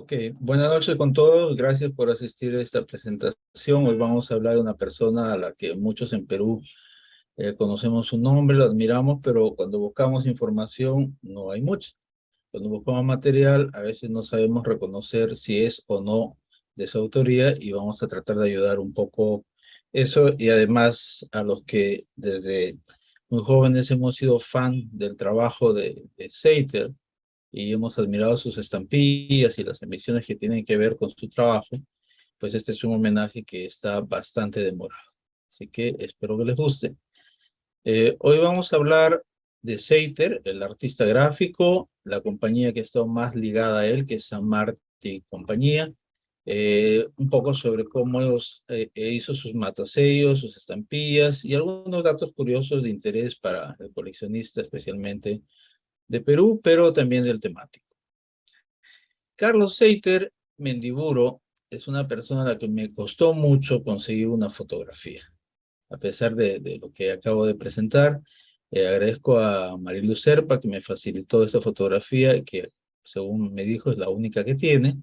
Ok, buenas noches con todos. Gracias por asistir a esta presentación. Hoy vamos a hablar de una persona a la que muchos en Perú conocemos su nombre, lo admiramos, pero cuando buscamos información no hay mucha. Cuando buscamos material, a veces no sabemos reconocer si es o no de su autoría y vamos a tratar de ayudar un poco eso y además a los que desde muy jóvenes hemos sido fan del trabajo de Seiter y hemos admirado sus estampillas y las emisiones que tienen que ver con su trabajo, pues este es un homenaje que está bastante demorado. Así que espero que les guste. Hoy vamos a hablar de Seiter, el artista gráfico, la compañía que está más ligada a él, que es San Martín y compañía, un poco sobre cómo hizo sus matasellos, sus estampillas y algunos datos curiosos de interés para el coleccionista, especialmente de Perú, pero también del temático. Carlos Seiter Mendiburo es una persona a la que me costó mucho conseguir una fotografía. A pesar de lo que acabo de presentar, agradezco a Marilu Serpa que me facilitó esa fotografía, que según me dijo es la única que tiene.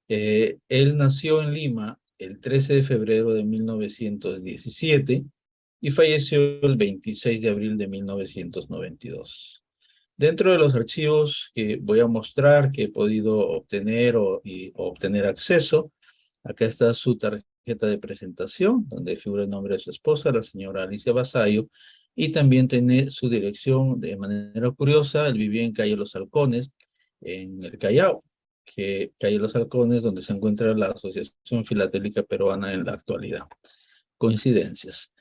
Él nació en Lima el 13 de febrero de 1917 y falleció el 26 de abril de 1992. Dentro de los archivos que voy a mostrar, que he podido obtener o obtener acceso, acá está su tarjeta de presentación, donde figura el nombre de su esposa, la señora Alicia Basayo, y también tiene su dirección de manera curiosa. Él vivía en calle Los Halcones, en el Callao, que calle Los Halcones, donde se encuentra la Asociación Filatélica Peruana en la actualidad. Coincidencias.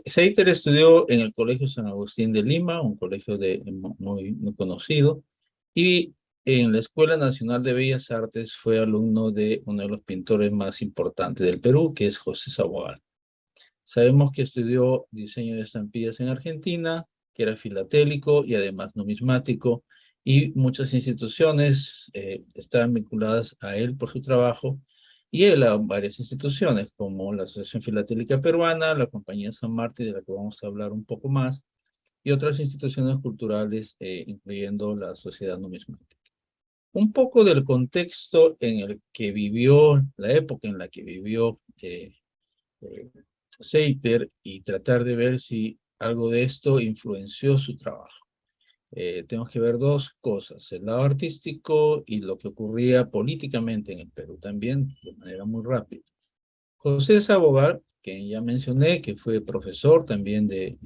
Seiter estudió en el Colegio San Agustín de Lima, un colegio muy conocido, y en la Escuela Nacional de Bellas Artes fue alumno de uno de los pintores más importantes del Perú, que es José Sabogal. Sabemos que estudió diseño de estampillas en Argentina, que era filatélico y además numismático, y muchas instituciones estaban vinculadas a él por su trabajo, y él a varias instituciones, como la Asociación Filatélica Peruana, la Compañía San Martín, de la que vamos a hablar un poco más, y otras instituciones culturales, incluyendo la Sociedad Numismática. Un poco del contexto en el que vivió, la época en la que vivió eh, Seiter y tratar de ver si algo de esto influenció su trabajo. Tenemos que ver dos cosas, el lado artístico y lo que ocurría políticamente en el Perú también, de manera muy rápida. José Sabogal, que ya mencioné, que fue profesor también de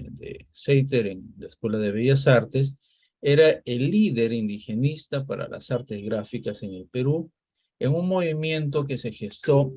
Seiter en la Escuela de Bellas Artes, era el líder indigenista para las artes gráficas en el Perú, en un movimiento que se gestó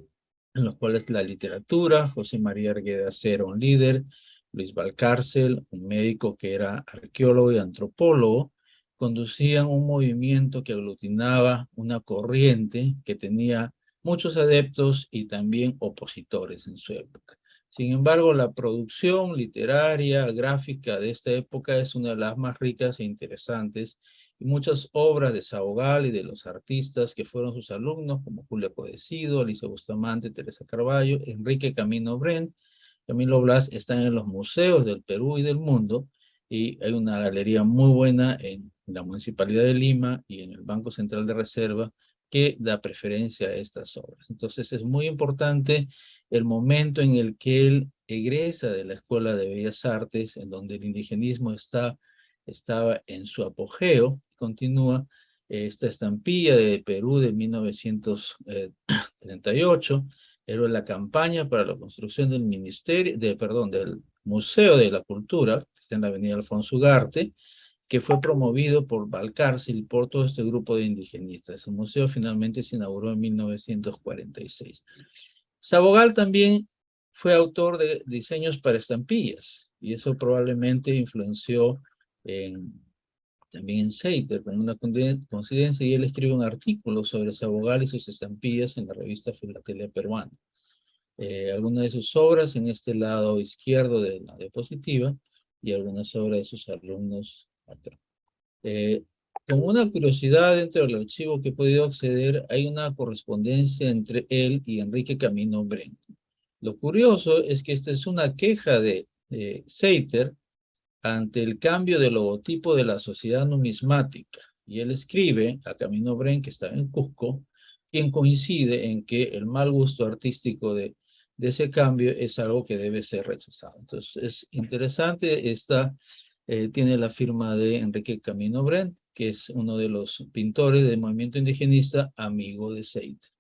en los cuales la literatura, José María Arguedas era un líder, Luis Valcárcel, un médico que era arqueólogo y antropólogo, conducían un movimiento que aglutinaba una corriente que tenía muchos adeptos y también opositores en su época. Sin embargo, la producción literaria, gráfica de esta época es una de las más ricas e interesantes, y muchas obras de Sabogal y de los artistas que fueron sus alumnos, como Julio Codecido, Alicia Bustamante, Teresa Carballo, Enrique Camino Bren, Camilo Blas, están en los museos del Perú y del mundo, y hay una galería muy buena en la Municipalidad de Lima y en el Banco Central de Reserva que da preferencia a estas obras. Entonces es muy importante el momento en el que él egresa de la Escuela de Bellas Artes, en donde el indigenismo estaba en su apogeo, continúa esta estampilla de Perú de 1938, era la campaña para la construcción del del Museo de la Cultura, que está en la avenida Alfonso Ugarte, que fue promovido por Valcárcel y por todo este grupo de indigenistas. El museo finalmente se inauguró en 1946. Sabogal también fue autor de diseños para estampillas, y eso probablemente influenció en, también en Seiter, con una coincidencia, y él escribe un artículo sobre Sabogal y sus estampillas en la revista Filatelia Peruana. Algunas de sus obras en este lado izquierdo de la diapositiva, y algunas obras de sus alumnos acá. Eh, Como una curiosidad, dentro del archivo que he podido acceder, hay una correspondencia entre él y Enrique Camino Bren. Lo curioso es que esta es una queja de Seiter ante el cambio de logotipo de la Sociedad Numismática. Y él escribe a Camino Bren, que está en Cusco, quien coincide en que el mal gusto artístico de ese cambio es algo que debe ser rechazado. Entonces, es interesante, tiene la firma de Enrique Camino Bren, que es uno de los pintores del movimiento indigenista, amigo de Seitz.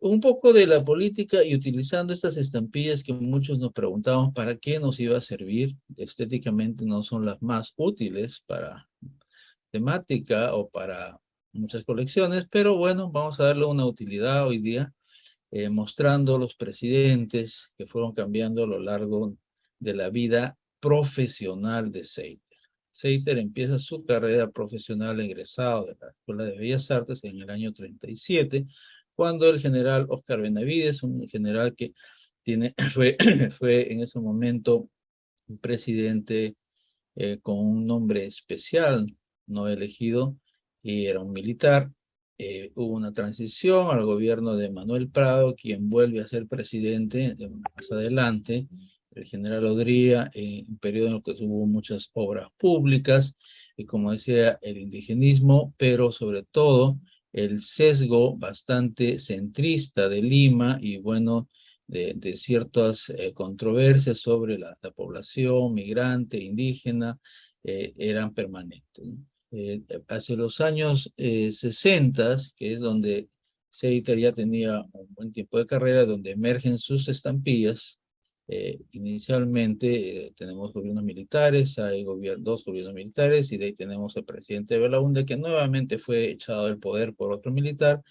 Un poco de la política y utilizando estas estampillas que muchos nos preguntamos para qué nos iba a servir, estéticamente no son las más útiles para temática o para muchas colecciones, pero bueno, vamos a darle una utilidad hoy día, mostrando los presidentes que fueron cambiando a lo largo de la vida profesional de Seiter. Seiter empieza su carrera profesional egresado de la Escuela de Bellas Artes en el año 37, cuando el general Oscar Benavides, un general que fue en ese momento un presidente con un nombre especial, no elegido, y era un militar. Hubo una transición al gobierno de Manuel Prado, quien vuelve a ser presidente más adelante, el general Odría, un periodo en el que hubo muchas obras públicas, y como decía, el indigenismo, pero sobre todo el sesgo bastante centrista de Lima y bueno, de ciertas controversias sobre la población migrante, indígena, eran permanentes, ¿no? Hacia los años 60, que es donde Seiter ya tenía un buen tiempo de carrera, donde emergen sus estampillas. Inicialmente tenemos gobiernos militares, hay dos gobiernos militares, y de ahí tenemos al presidente Belaúnde, que nuevamente fue echado del poder por otro militar,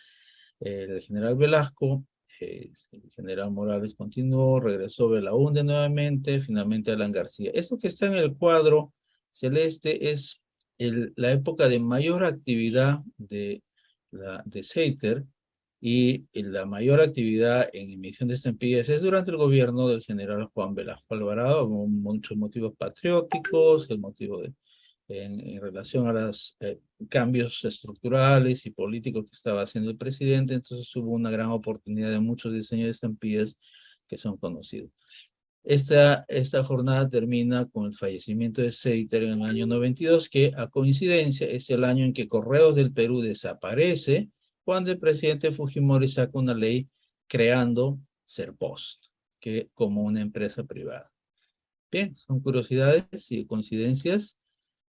el general Velasco. El general Morales continuó, regresó Belaúnde nuevamente, finalmente Alan García. Esto que está en el cuadro celeste es la época de mayor actividad de Seiter, y la mayor actividad en emisión de estampillas es durante el gobierno del general Juan Velasco Alvarado, con muchos motivos patrióticos, el motivo en relación a los cambios estructurales y políticos que estaba haciendo el presidente. Entonces hubo una gran oportunidad de muchos diseños de estampillas que son conocidos. Esta jornada termina con el fallecimiento de Seiter en el año 92, que a coincidencia es el año en que Correos del Perú desaparece, cuando el presidente Fujimori saca una ley creando Serpost, que como una empresa privada. Bien, son curiosidades y coincidencias.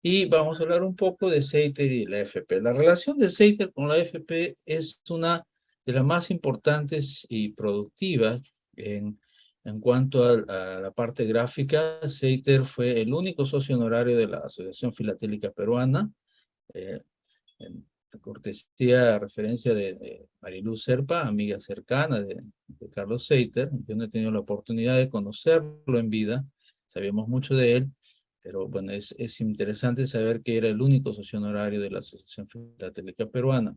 Y vamos a hablar un poco de Seiter y la AFP. La relación de Seiter con la AFP es una de las más importantes y productivas en cuanto a la parte gráfica. Seiter fue el único socio honorario de la Asociación Filatélica Peruana, eh, en cortesía, referencia de Mariluz Serpa, amiga cercana de Carlos Seiter. Yo no he tenido la oportunidad de conocerlo en vida, sabíamos mucho de él, pero bueno, es interesante saber que era el único socio honorario de la Asociación Filatélica Peruana.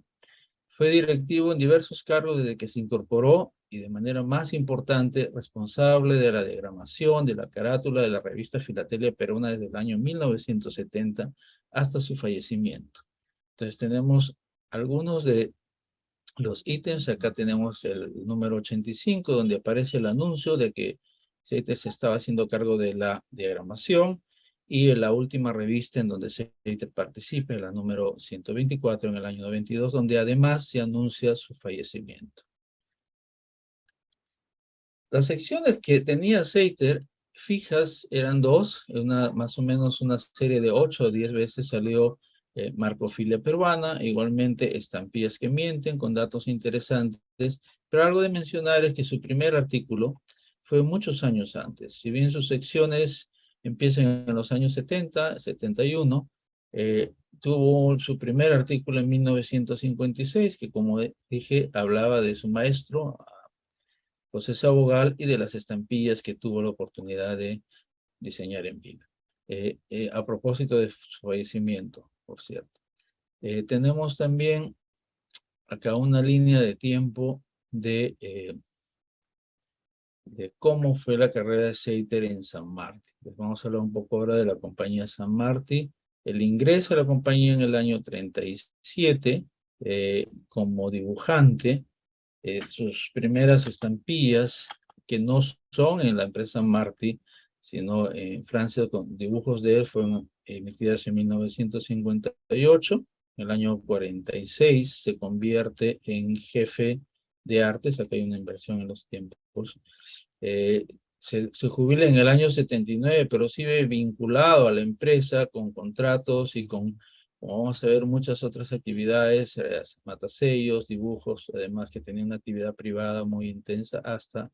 Fue directivo en diversos cargos desde que se incorporó, y de manera más importante, responsable de la diagramación de la carátula de la revista Filatelia Peruana desde el año 1970 hasta su fallecimiento. Entonces tenemos algunos de los ítems. Acá tenemos el número 85, donde aparece el anuncio de que CETES se estaba haciendo cargo de la diagramación, y en la última revista en donde CETES participa, la número 124 en el año 92, donde además se anuncia su fallecimiento. Las secciones que tenía Seiter fijas eran dos, más o menos una serie de 8 o 10 veces salió Marcofilia Peruana, igualmente Estampillas que Mienten, con datos interesantes, pero algo de mencionar es que su primer artículo fue muchos años antes. Si bien sus secciones empiezan en los años 70, 71, tuvo su primer artículo en 1956, que como dije, hablaba de su maestro, José Sabogal, y de las estampillas que tuvo la oportunidad de diseñar en vida. A propósito de su fallecimiento, por cierto. Tenemos también acá una línea de tiempo de cómo fue la carrera de Seiter en San Martín. Les vamos a hablar un poco ahora de la compañía San Martín. El ingreso a la compañía en el año 37 como dibujante. Sus primeras estampillas, que no son en la empresa Martí, sino en Francia con dibujos de él fueron emitidas en 1958. En el año 46 se convierte en jefe de artes, acá hay una inversión en los tiempos. Eh, se jubila en el año 79, pero sigue vinculado a la empresa con contratos y con, como vamos a ver, muchas otras actividades, matasellos, dibujos, además que tenía una actividad privada muy intensa hasta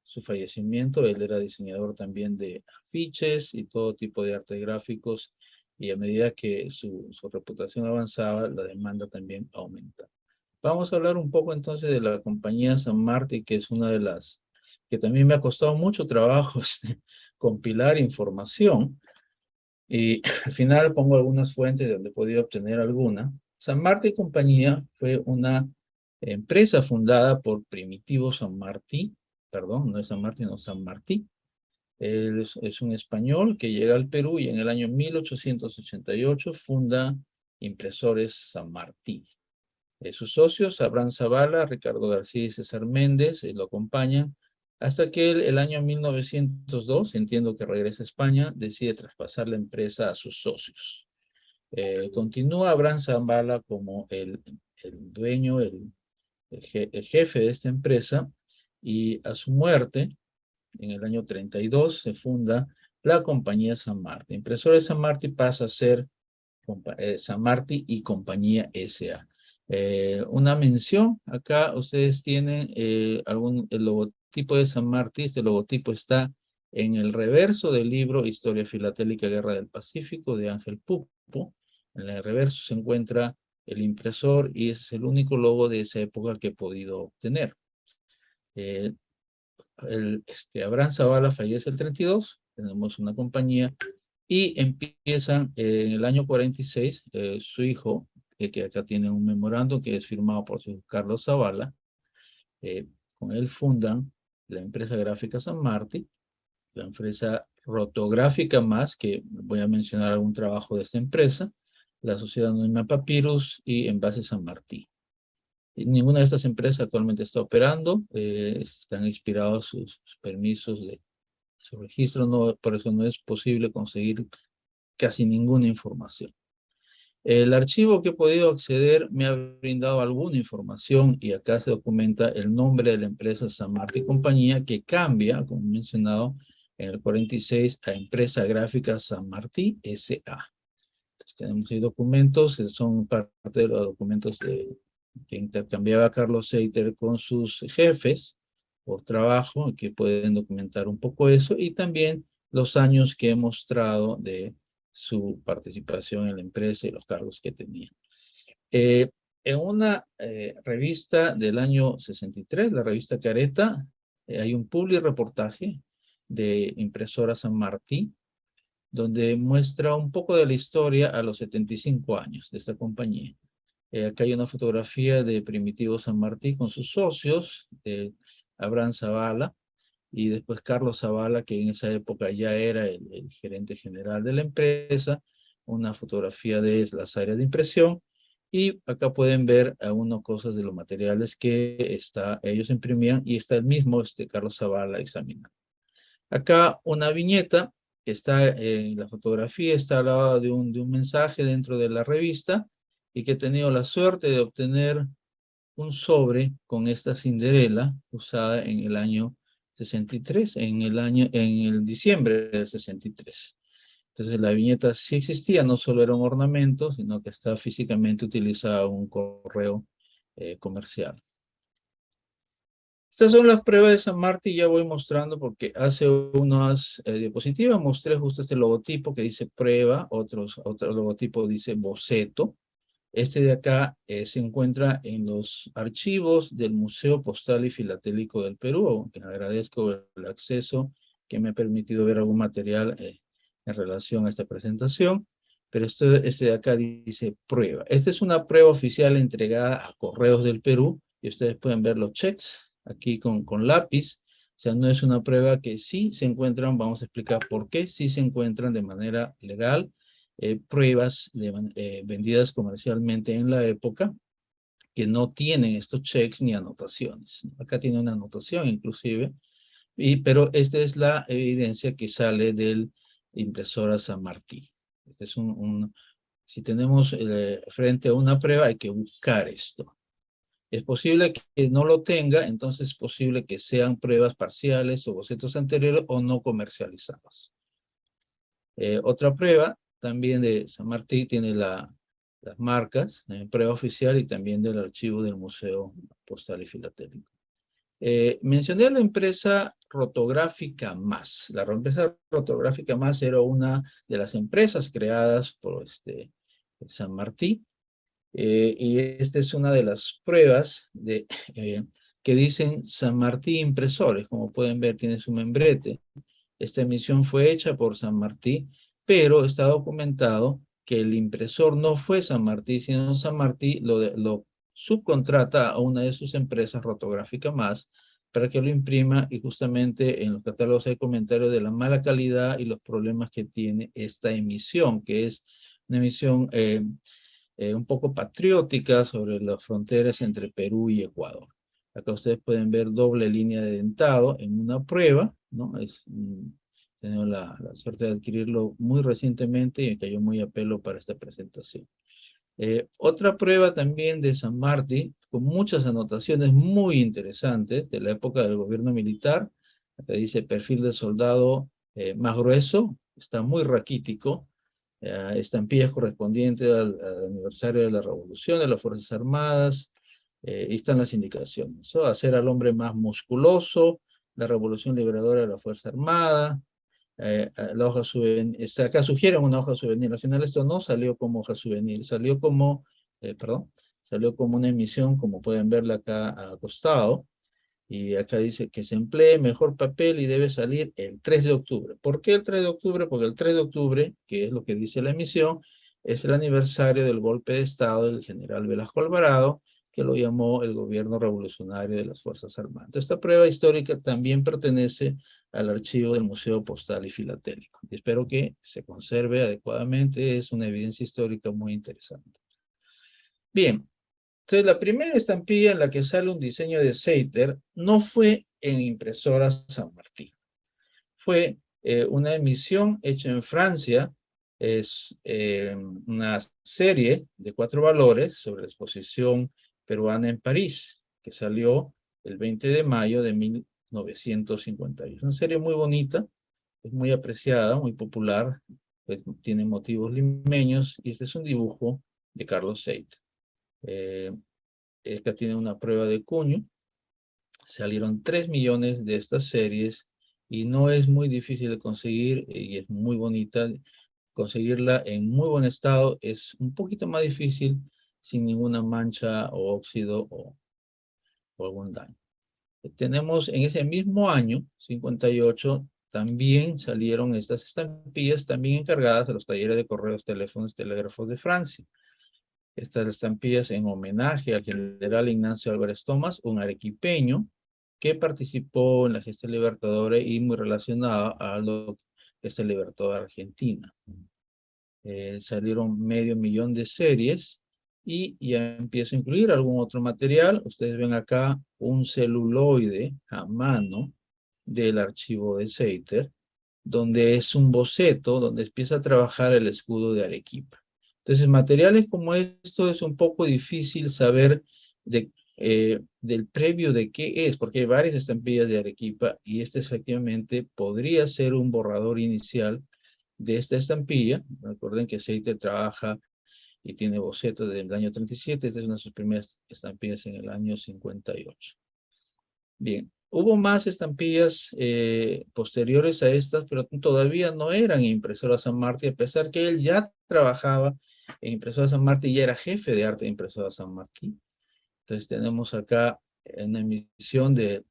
su fallecimiento. Él era diseñador también de afiches y todo tipo de arte gráficos, y a medida que su reputación avanzaba, la demanda también aumenta. Vamos a hablar un poco entonces de la compañía San Martín, que es una de las que también me ha costado mucho trabajo compilar información, y al final pongo algunas fuentes donde he podido obtener alguna. San Martín y compañía fue una empresa fundada por Primitivo San Martín, perdón, no es San Martín, no, San Martín. Él es un español que llega al Perú y en el año 1888 funda Impresores San Martín. Sus socios, Abraham Zavala, Ricardo García y César Méndez, lo acompañan hasta que el año 1902, entiendo que regresa a España, decide traspasar la empresa a sus socios. Continúa Abraham Zavala como el dueño, el jefe de esta empresa, y a su muerte, en el año 32, se funda la compañía San Martín. Impresores San Martín pasa a ser San Martín y compañía S.A. Una mención, acá ustedes tienen el logotipo de San Martín. Este logotipo está en el reverso del libro Historia Filatélica Guerra del Pacífico de Ángel Pupo. En el reverso se encuentra el impresor y ese es el único logo de esa época que he podido obtener. Eh, Abraham Zavala fallece el 32, tenemos una compañía y empiezan en el año 46, su hijo, que acá tiene un memorando que es firmado por su hijo Carlos Zavala, con él fundan la empresa gráfica San Martín, la empresa rotográfica más, que voy a mencionar algún trabajo de esta empresa, la Sociedad Anónima Papyrus y Envase San Martín. Y ninguna de estas empresas actualmente está operando, están expirados sus permisos de su registro, no, por eso no es posible conseguir casi ninguna información. El archivo que he podido acceder me ha brindado alguna información y acá se documenta el nombre de la empresa San Martín Compañía, que cambia, como mencionado, en el 46 a Empresa Gráfica San Martín S.A. Entonces, tenemos ahí documentos, son parte de los documentos que intercambiaba Carlos Seiter con sus jefes por trabajo, que pueden documentar un poco eso, y también los años que he mostrado de su participación en la empresa y los cargos que tenía. Eh, en una revista del año 63, la revista Careta, hay un reportaje de Impresora San Martín, donde muestra un poco de la historia a los 75 años de esta compañía. Acá hay una fotografía de Primitivo San Martín con sus socios, Abraham Zavala, y después Carlos Zavala, que en esa época ya era el gerente general de la empresa, una fotografía de las áreas de impresión, y acá pueden ver algunas cosas de los materiales que ellos imprimían, y está el mismo Carlos Zavala examinando. Acá una viñeta que está en la fotografía, está al lado de un mensaje dentro de la revista, y que he tenido la suerte de obtener un sobre con esta Cinderela usada en el año 63, en el diciembre del 63. Entonces la viñeta sí existía, no solo era un ornamento, sino que está físicamente utilizada en un correo comercial. Estas son las pruebas de San Martín, ya voy mostrando porque hace unas diapositivas mostré justo este logotipo que dice prueba, otro logotipo dice boceto. Este de acá se encuentra en los archivos del Museo Postal y Filatélico del Perú, que agradezco el acceso que me ha permitido ver algún material en relación a esta presentación. Pero este de acá dice prueba. Esta es una prueba oficial entregada a Correos del Perú, y ustedes pueden ver los checks aquí con lápiz. O sea, no es una prueba que sí se encuentran, vamos a explicar por qué, sí se encuentran de manera legal, pruebas vendidas comercialmente en la época que no tienen estos checks ni anotaciones. Acá tiene una anotación inclusive, Pero esta es la evidencia que sale del impresora San Martín. Este es si tenemos frente a una prueba, hay que buscar esto. Es posible que no lo tenga, entonces es posible que sean pruebas parciales o bocetos anteriores o no comercializados. Otra prueba también de San Martín tiene las marcas, prueba oficial y también del archivo del Museo Postal y Filatélico. Mencioné la empresa Rotográfica Más. La empresa Rotográfica Más era una de las empresas creadas por San Martín. Y esta es una de las pruebas que dicen San Martín Impresores. Como pueden ver, tiene su membrete. Esta emisión fue hecha por San Martín, pero está documentado que el impresor no fue San Martín, sino San Martín lo subcontrata a una de sus empresas Rotográfica Más para que lo imprima, y justamente en los catálogos hay comentarios de la mala calidad y los problemas que tiene esta emisión, que es una emisión un poco patriótica sobre las fronteras entre Perú y Ecuador. Acá ustedes pueden ver doble línea de dentado en una prueba, ¿no? He tenido la suerte de adquirirlo muy recientemente y me cayó muy a pelo para esta presentación. Otra prueba también de San Martín, con muchas anotaciones muy interesantes de la época del gobierno militar. Acá dice perfil de soldado más grueso, está muy raquítico. Estampillas correspondientes al aniversario de la Revolución de las Fuerzas Armadas. Y están las indicaciones. Hacer al hombre más musculoso, la Revolución Liberadora de la Fuerza Armada, la hoja souvenir, acá sugieren una hoja souvenir. Al final esto no salió como hoja souvenir, salió como, salió como una emisión, como pueden verla acá al costado. Y acá dice que se emplee mejor papel y debe salir el 3 de octubre. ¿Por qué el 3 de octubre? Porque el 3 de octubre, que es lo que dice la emisión, es el aniversario del golpe de Estado del general Velasco Alvarado, que lo llamó el gobierno revolucionario de las Fuerzas Armadas. Esta prueba histórica también pertenece al archivo del Museo Postal y Filatélico. Y espero que se conserve adecuadamente, es una evidencia histórica muy interesante. Bien, entonces la primera estampilla en la que sale un diseño de Seiter no fue en impresora San Martín. Fue una emisión hecha en Francia, es una serie de 4 valores sobre la exposición peruana en París, que salió el 20 de mayo de 1951. Es una serie muy bonita, es muy apreciada, muy popular, pues tiene motivos limeños, y este es un dibujo de Carlos Seiter. Esta tiene una prueba de cuño. Salieron 3 millones de estas series y no es muy difícil de conseguir y es muy bonita. Conseguirla en muy buen estado es un poquito más difícil sin ninguna mancha o óxido o algún daño. Tenemos en ese mismo año, 58, también salieron estas estampillas también encargadas de los talleres de correos, teléfonos, telégrafos de Francia. Estas estampillas en homenaje al general Ignacio Álvarez Tomás, un arequipeño que participó en la gesta libertadora y muy relacionado a la gesta libertadora argentina. Salieron 500.000 de series y ya empiezo a incluir algún otro material. Ustedes ven acá un celuloide a mano del archivo de Seiter, donde es un boceto, donde empieza a trabajar el escudo de Arequipa. Entonces, materiales como esto es un poco difícil saber del previo de qué es, porque hay varias estampillas de Arequipa y este efectivamente podría ser un borrador inicial de esta estampilla. Recuerden que Seiter trabaja y tiene bocetos desde el año 37, esta es una de sus primeras estampillas en el año 58. Bien, hubo más estampillas posteriores a estas, pero todavía no eran impresoras San Martín, a pesar que él ya trabajaba en impresora San Martín y era jefe de arte de impresora San Martín. Entonces tenemos acá una emisión del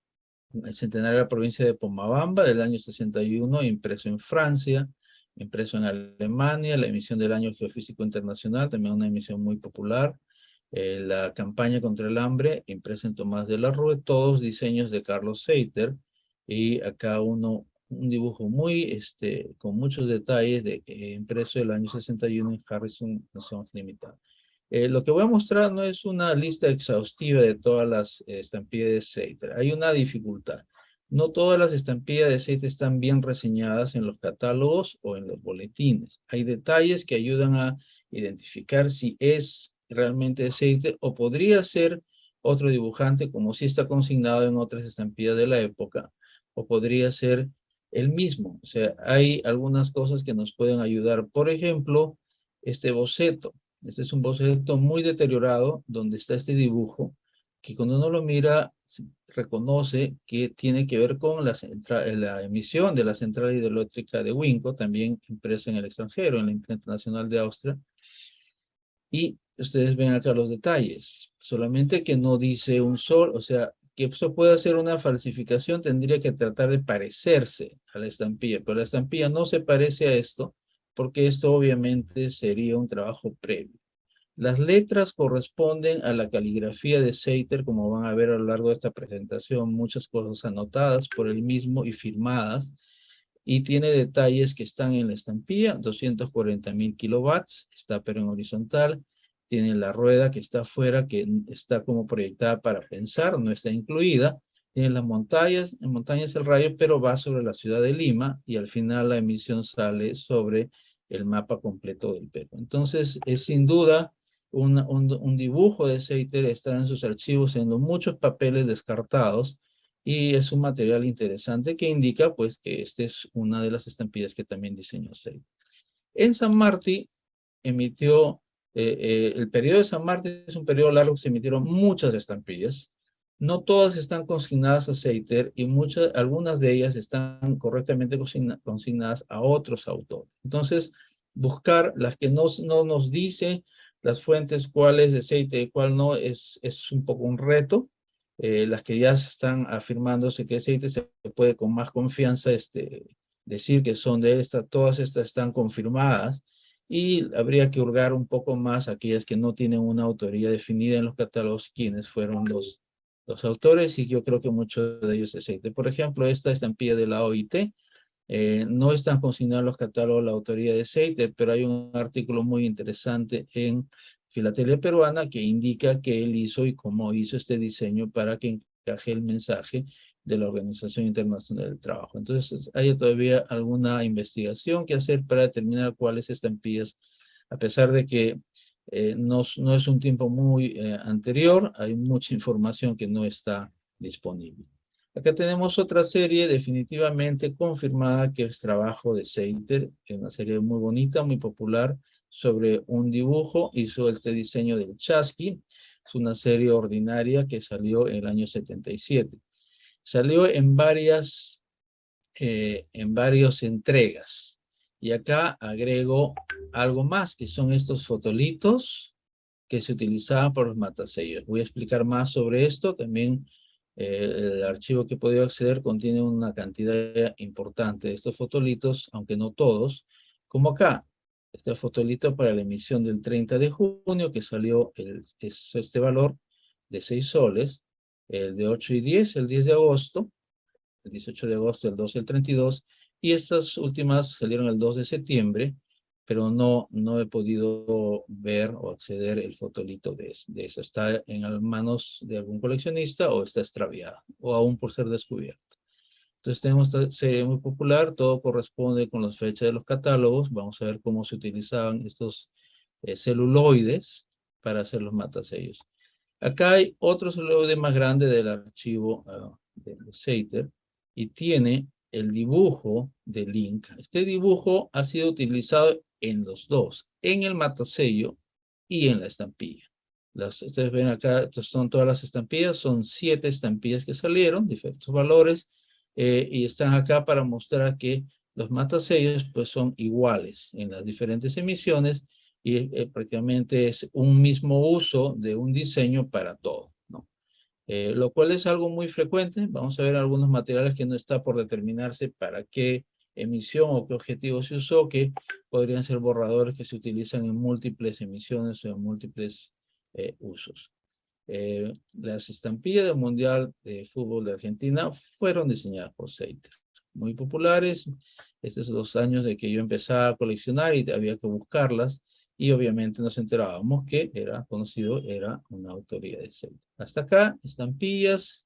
centenario de la provincia de Pomabamba del año 61, impreso en Francia, impreso en Alemania, la emisión del año geofísico internacional, también una emisión muy popular, la campaña contra el hambre, impresa en Tomás de la Rue, todos diseños de Carlos Seiter, y acá un dibujo muy, con muchos detalles, impreso el año 61 en Harrison Sons Limitada. Lo que voy a mostrar no es una lista exhaustiva de todas las estampillas de Seiter. Hay una dificultad. No todas las estampillas de aceite están bien reseñadas en los catálogos o en los boletines. Hay detalles que ayudan a identificar si es realmente aceite o podría ser otro dibujante, como si está consignado en otras estampillas de la época, o podría ser el mismo. O sea, hay algunas cosas que nos pueden ayudar. Por ejemplo, este boceto. Este es un boceto muy deteriorado donde está este dibujo que cuando uno lo mira reconoce que tiene que ver con la emisión de la central hidroeléctrica de Winco, también impresa en el extranjero, en la Imprenta Nacional de Austria. Y ustedes ven acá los detalles, solamente que no dice un sol, o sea, que eso puede ser una falsificación, tendría que tratar de parecerse a la estampilla, pero la estampilla no se parece a esto, porque esto obviamente sería un trabajo previo. Las letras corresponden a la caligrafía de Seiter, como van a ver a lo largo de esta presentación, muchas cosas anotadas por él mismo y firmadas, y tiene detalles que están en la estampilla, 240.000 kilovatios, está pero en horizontal, tiene la rueda que está afuera, que está como proyectada para pensar, no está incluida, tiene las montañas, en montañas el rayo, pero va sobre la ciudad de Lima, y al final la emisión sale sobre el mapa completo del Perú. Entonces, es sin duda un dibujo de Seiter, está en sus archivos, en los muchos papeles descartados, y es un material interesante que indica pues que esta es una de las estampillas que también diseñó Seiter. En San Martín emitió, el periodo de San Martín es un periodo largo que se emitieron muchas estampillas. No todas están consignadas a Seiter y algunas de ellas están correctamente consignadas a otros autores. Entonces, buscar las que no nos dice las fuentes cuál es de Seiter y cuál no es un poco un reto. Las que ya están afirmándose que es Seiter se puede con más confianza decir que son de esta, todas estas están confirmadas y habría que hurgar un poco más aquellas que no tienen una autoría definida en los catálogos, quiénes fueron los autores, y yo creo que muchos de ellos es Seiter. Por ejemplo, esta estampilla de la OIT, no están consignados en los catálogos la autoría de Seiter, pero hay un artículo muy interesante en Filatelia Peruana que indica que él hizo y cómo hizo este diseño para que encaje el mensaje de la Organización Internacional del Trabajo. Entonces, hay todavía alguna investigación que hacer para determinar cuáles estampillas, a pesar de que no es un tiempo muy anterior, hay mucha información que no está disponible. Acá tenemos otra serie definitivamente confirmada que es trabajo de Seiter, es una serie muy bonita, muy popular, sobre un dibujo, hizo este diseño del Chasqui, es una serie ordinaria que salió en el año 77. Salió en varias entregas. Y acá agrego algo más, que son estos fotolitos que se utilizaban por los matasellos. Voy a explicar más sobre esto. También el archivo que he podido acceder contiene una cantidad importante de estos fotolitos, aunque no todos, como acá. Este fotolito para la emisión del 30 de junio, que salió es este valor de 6 soles, el de 8 y 10, el 10 de agosto, el 18 de agosto, el 12, el 32, y estas últimas salieron el 2 de septiembre, pero no he podido ver o acceder el fotolito de eso. Está en manos de algún coleccionista o está extraviado, o aún por ser descubierto. Entonces tenemos esta serie muy popular, todo corresponde con las fechas de los catálogos. Vamos a ver cómo se utilizaban estos celuloides para hacer los matasellos. Acá hay otro celuloide más grande del archivo de Seiter y tiene el dibujo de Link. Este dibujo ha sido utilizado en los dos, en el matasello y en la estampilla. Ustedes ven acá, estas son todas las estampillas, son 7 estampillas que salieron, diferentes valores, y están acá para mostrar que los matasellos pues son iguales en las diferentes emisiones y prácticamente es un mismo uso de un diseño para todo, ¿no? Lo cual es algo muy frecuente. Vamos a ver algunos materiales que no está por determinarse para qué emisión o qué objetivo se usó, que podrían ser borradores que se utilizan en múltiples emisiones o en múltiples usos. Las estampillas del Mundial de Fútbol de Argentina fueron diseñadas por Seiter. Muy populares. Estos son los años de que yo empezaba a coleccionar y había que buscarlas. Y obviamente nos enterábamos que era conocido, era una autoría de Seiter. Hasta acá, estampillas.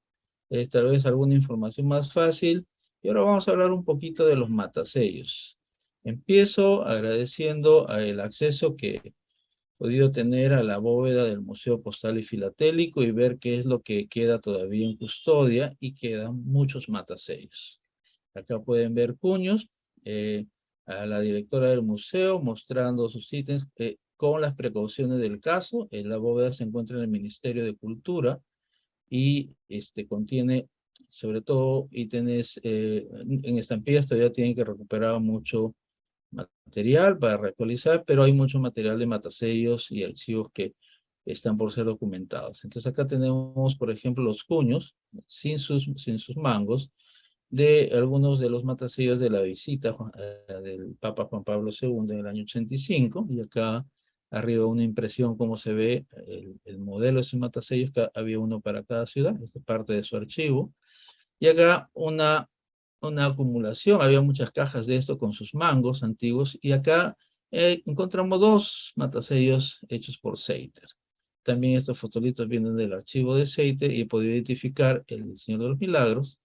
tal vez alguna información más fácil. Y ahora vamos a hablar un poquito de los matasellos. Empiezo agradeciendo el acceso que he podido tener a la bóveda del Museo Postal y Filatélico y ver qué es lo que queda todavía en custodia, y quedan muchos matasellos. Acá pueden ver cuños, a la directora del museo mostrando sus ítems con las precauciones del caso. La bóveda se encuentra en el Ministerio de Cultura y contiene sobre todo ítems, en estampillas todavía tienen que recuperar mucho material para reactualizar, pero hay mucho material de matasellos y archivos que están por ser documentados. Entonces acá tenemos, por ejemplo, los cuños sin sus mangos de algunos de los matasellos de la visita del Papa Juan Pablo II en el año 85, y acá arriba una impresión cómo se ve el modelo de esos matasellos, que había uno para cada ciudad. Esta es parte de su archivo. Y acá una acumulación, había muchas cajas de esto con sus mangos antiguos, y acá encontramos dos matasellos hechos por Seiter. También estos fotolitos vienen del archivo de Seiter y he podido identificar el del Señor de los Milagros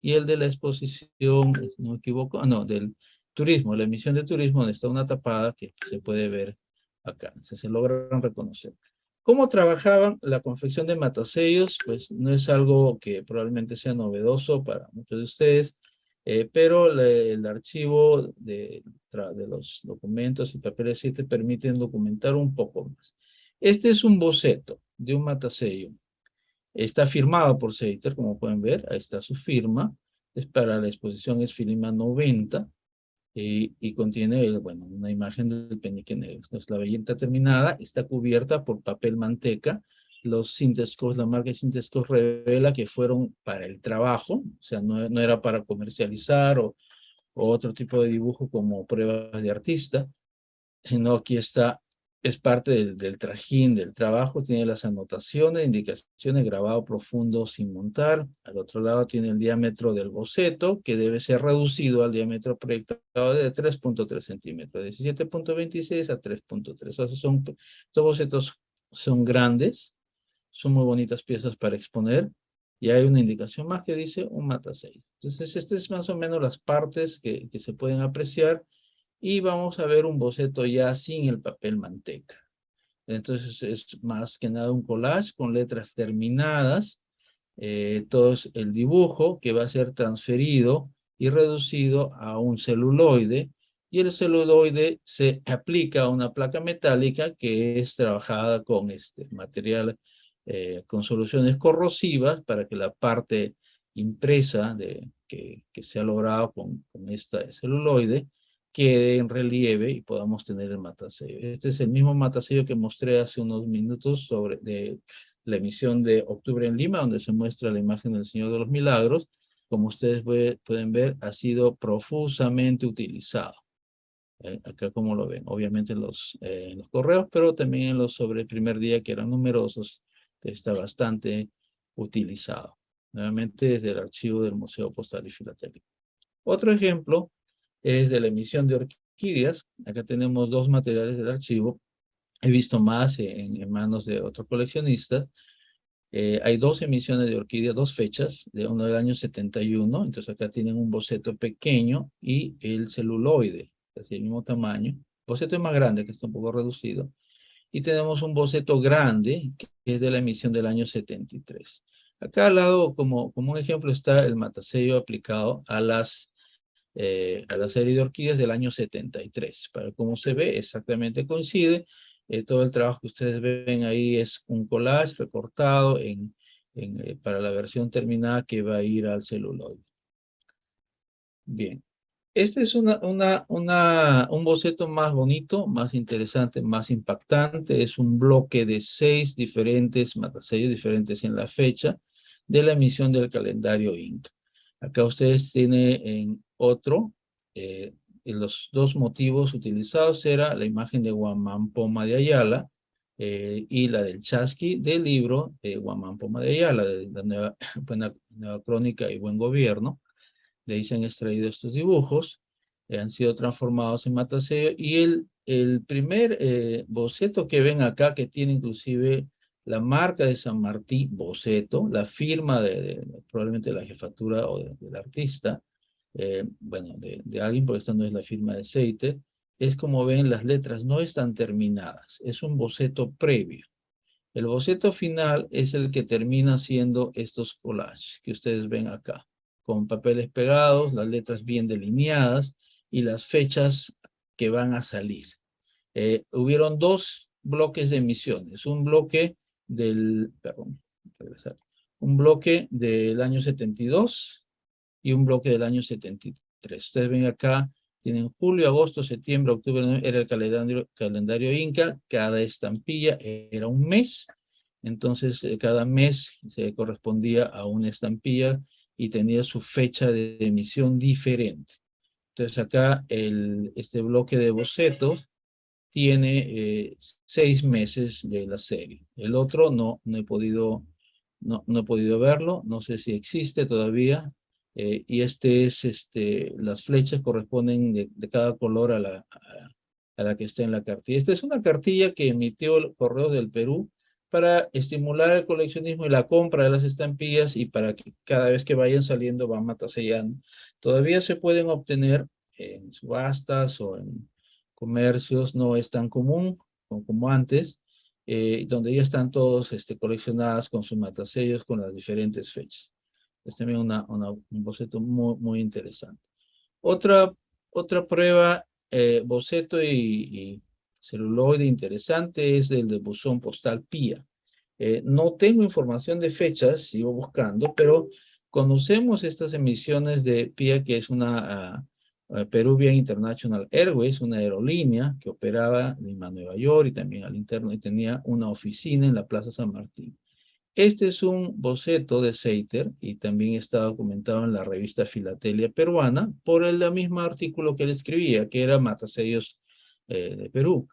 y el de la exposición, si no me equivoco, no, del turismo, la emisión de turismo, donde está una tapada que se puede ver acá, se logran reconocer. ¿Cómo trabajaban la confección de matasellos? Pues no es algo que probablemente sea novedoso para muchos de ustedes, pero el archivo de los documentos y papeles sí te permiten documentar un poco más. Este es un boceto de un matasello. Está firmado por Seiter, como pueden ver, ahí está su firma. Es para la exposición Esfilima 90 y contiene, bueno, una imagen del penique negro. Entonces, la belleta terminada está cubierta por papel manteca. Los Sintescos, la marca Sintescos revela que fueron para el trabajo, o sea, no era para comercializar o otro tipo de dibujo como pruebas de artista, sino aquí está, es parte del trajín del trabajo. Tiene las anotaciones, indicaciones, grabado profundo sin montar. Al otro lado tiene el diámetro del boceto, que debe ser reducido al diámetro proyectado de 3.3 centímetros, 17.26 a 3.3. O sea, estos bocetos son grandes, son muy bonitas piezas para exponer, y hay una indicación más que dice un matasello. Entonces, estas es más o menos las partes que se pueden apreciar, y vamos a ver un boceto ya sin el papel manteca. Entonces es más que nada un collage con letras terminadas, todo es el dibujo que va a ser transferido y reducido a un celuloide, y el celuloide se aplica a una placa metálica que es trabajada con este material, con soluciones corrosivas, para que la parte impresa que se ha logrado con esta celuloide quede en relieve y podamos tener el matasello. Este es el mismo matasello que mostré hace unos minutos sobre la emisión de octubre en Lima, donde se muestra la imagen del Señor de los Milagros. Como ustedes pueden ver, ha sido profusamente utilizado. Acá como lo ven, obviamente en los correos, pero también en los sobre el primer día, que eran numerosos, está bastante utilizado. Nuevamente desde el archivo del Museo Postal y Filatélico. Otro ejemplo es de la emisión de orquídeas. Acá tenemos dos materiales del archivo. He visto más en manos de otros coleccionistas. Hay dos emisiones de orquídea, dos fechas, de uno del año 71, entonces acá tienen un boceto pequeño y el celuloide, es el mismo tamaño. El boceto es más grande, que está un poco reducido. Y tenemos un boceto grande, que es de la emisión del año 73. Acá al lado, como un ejemplo, está el matasello aplicado a la serie de orquídeas del año 73. Para cómo se ve, exactamente coincide. Todo el trabajo que ustedes ven ahí es un collage recortado para la versión terminada que va a ir al celuloide. Bien. Este es un boceto más bonito, más interesante, más impactante. Es un bloque de 6 diferentes matasellos diferentes en la fecha de la emisión del calendario Inca. Acá ustedes tienen en otro, los dos motivos utilizados era la imagen de Guamán Poma de Ayala, y la del Chasqui del libro de Guamán Poma de Ayala, de la nueva Crónica y Buen Gobierno. De ahí se han extraído estos dibujos, han sido transformados en matasello, y el primer boceto que ven acá, que tiene inclusive la marca de San Martín, boceto, la firma probablemente la jefatura o del artista, bueno, de alguien, porque esta no es la firma de Seiter. Es como ven, las letras no están terminadas, es un boceto previo. El boceto final es el que termina siendo estos collages que ustedes ven acá, con papeles pegados, las letras bien delineadas y las fechas que van a salir. Hubieron dos bloques de emisiones, perdón, regresar, un bloque del año 72 y un bloque del año 73. Ustedes ven acá, tienen julio, agosto, septiembre, octubre, era el calendario Inca, cada estampilla era un mes, entonces cada mes se correspondía a una estampilla y tenía su fecha de emisión diferente. Entonces acá este bloque de bocetos tiene 6 meses de la serie. El otro no he podido verlo, no sé si existe todavía. Y las flechas corresponden de cada color a la que está en la cartilla. Esta es una cartilla que emitió el Correo del Perú para estimular el coleccionismo y la compra de las estampillas y para que cada vez que vayan saliendo van matasellando. Todavía se pueden obtener en subastas o en comercios, no es tan común como antes, donde ya están todos coleccionadas con sus matasellos con las diferentes fechas. Es también un boceto muy, muy interesante. Otra, otra prueba, boceto y celuloide interesante es el de buzón postal PIA. No tengo información de fechas, sigo buscando, pero conocemos estas emisiones de PIA, que es una Peruvian International Airways, una aerolínea que operaba en Lima, Nueva York y también al interno y tenía una oficina en la Plaza San Martín. Este es un boceto de Seiter y también está documentado en la revista Filatelia Peruana por el mismo artículo que él escribía, que era Matasellos de Perú.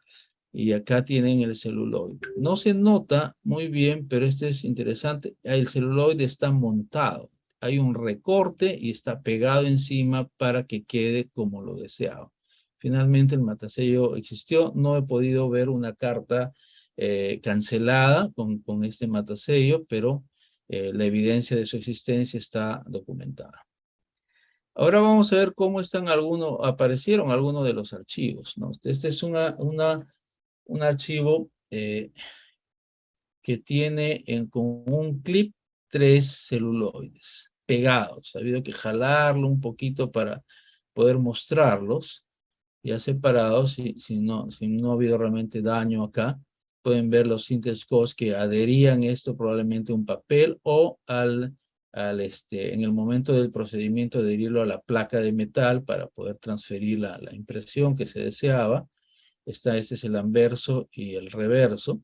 Y acá tienen el celuloide. No se nota muy bien, pero este es interesante. El celuloide está montado. Hay un recorte y está pegado encima para que quede como lo deseaba. Finalmente el matasello existió. No he podido ver una carta cancelada con este matasello, pero la evidencia de su existencia está documentada. Ahora vamos a ver cómo aparecieron algunos de los archivos, ¿no? Este es un archivo que tiene con un clip 3 celuloides pegados. Ha habido que jalarlo un poquito para poder mostrarlos, ya separados, si no ha habido realmente daño acá. Pueden ver los Interscopes que adherían esto probablemente a un papel o en el momento del procedimiento de adherirlo a la placa de metal para poder transferir la impresión que se deseaba. Este es el anverso y el reverso.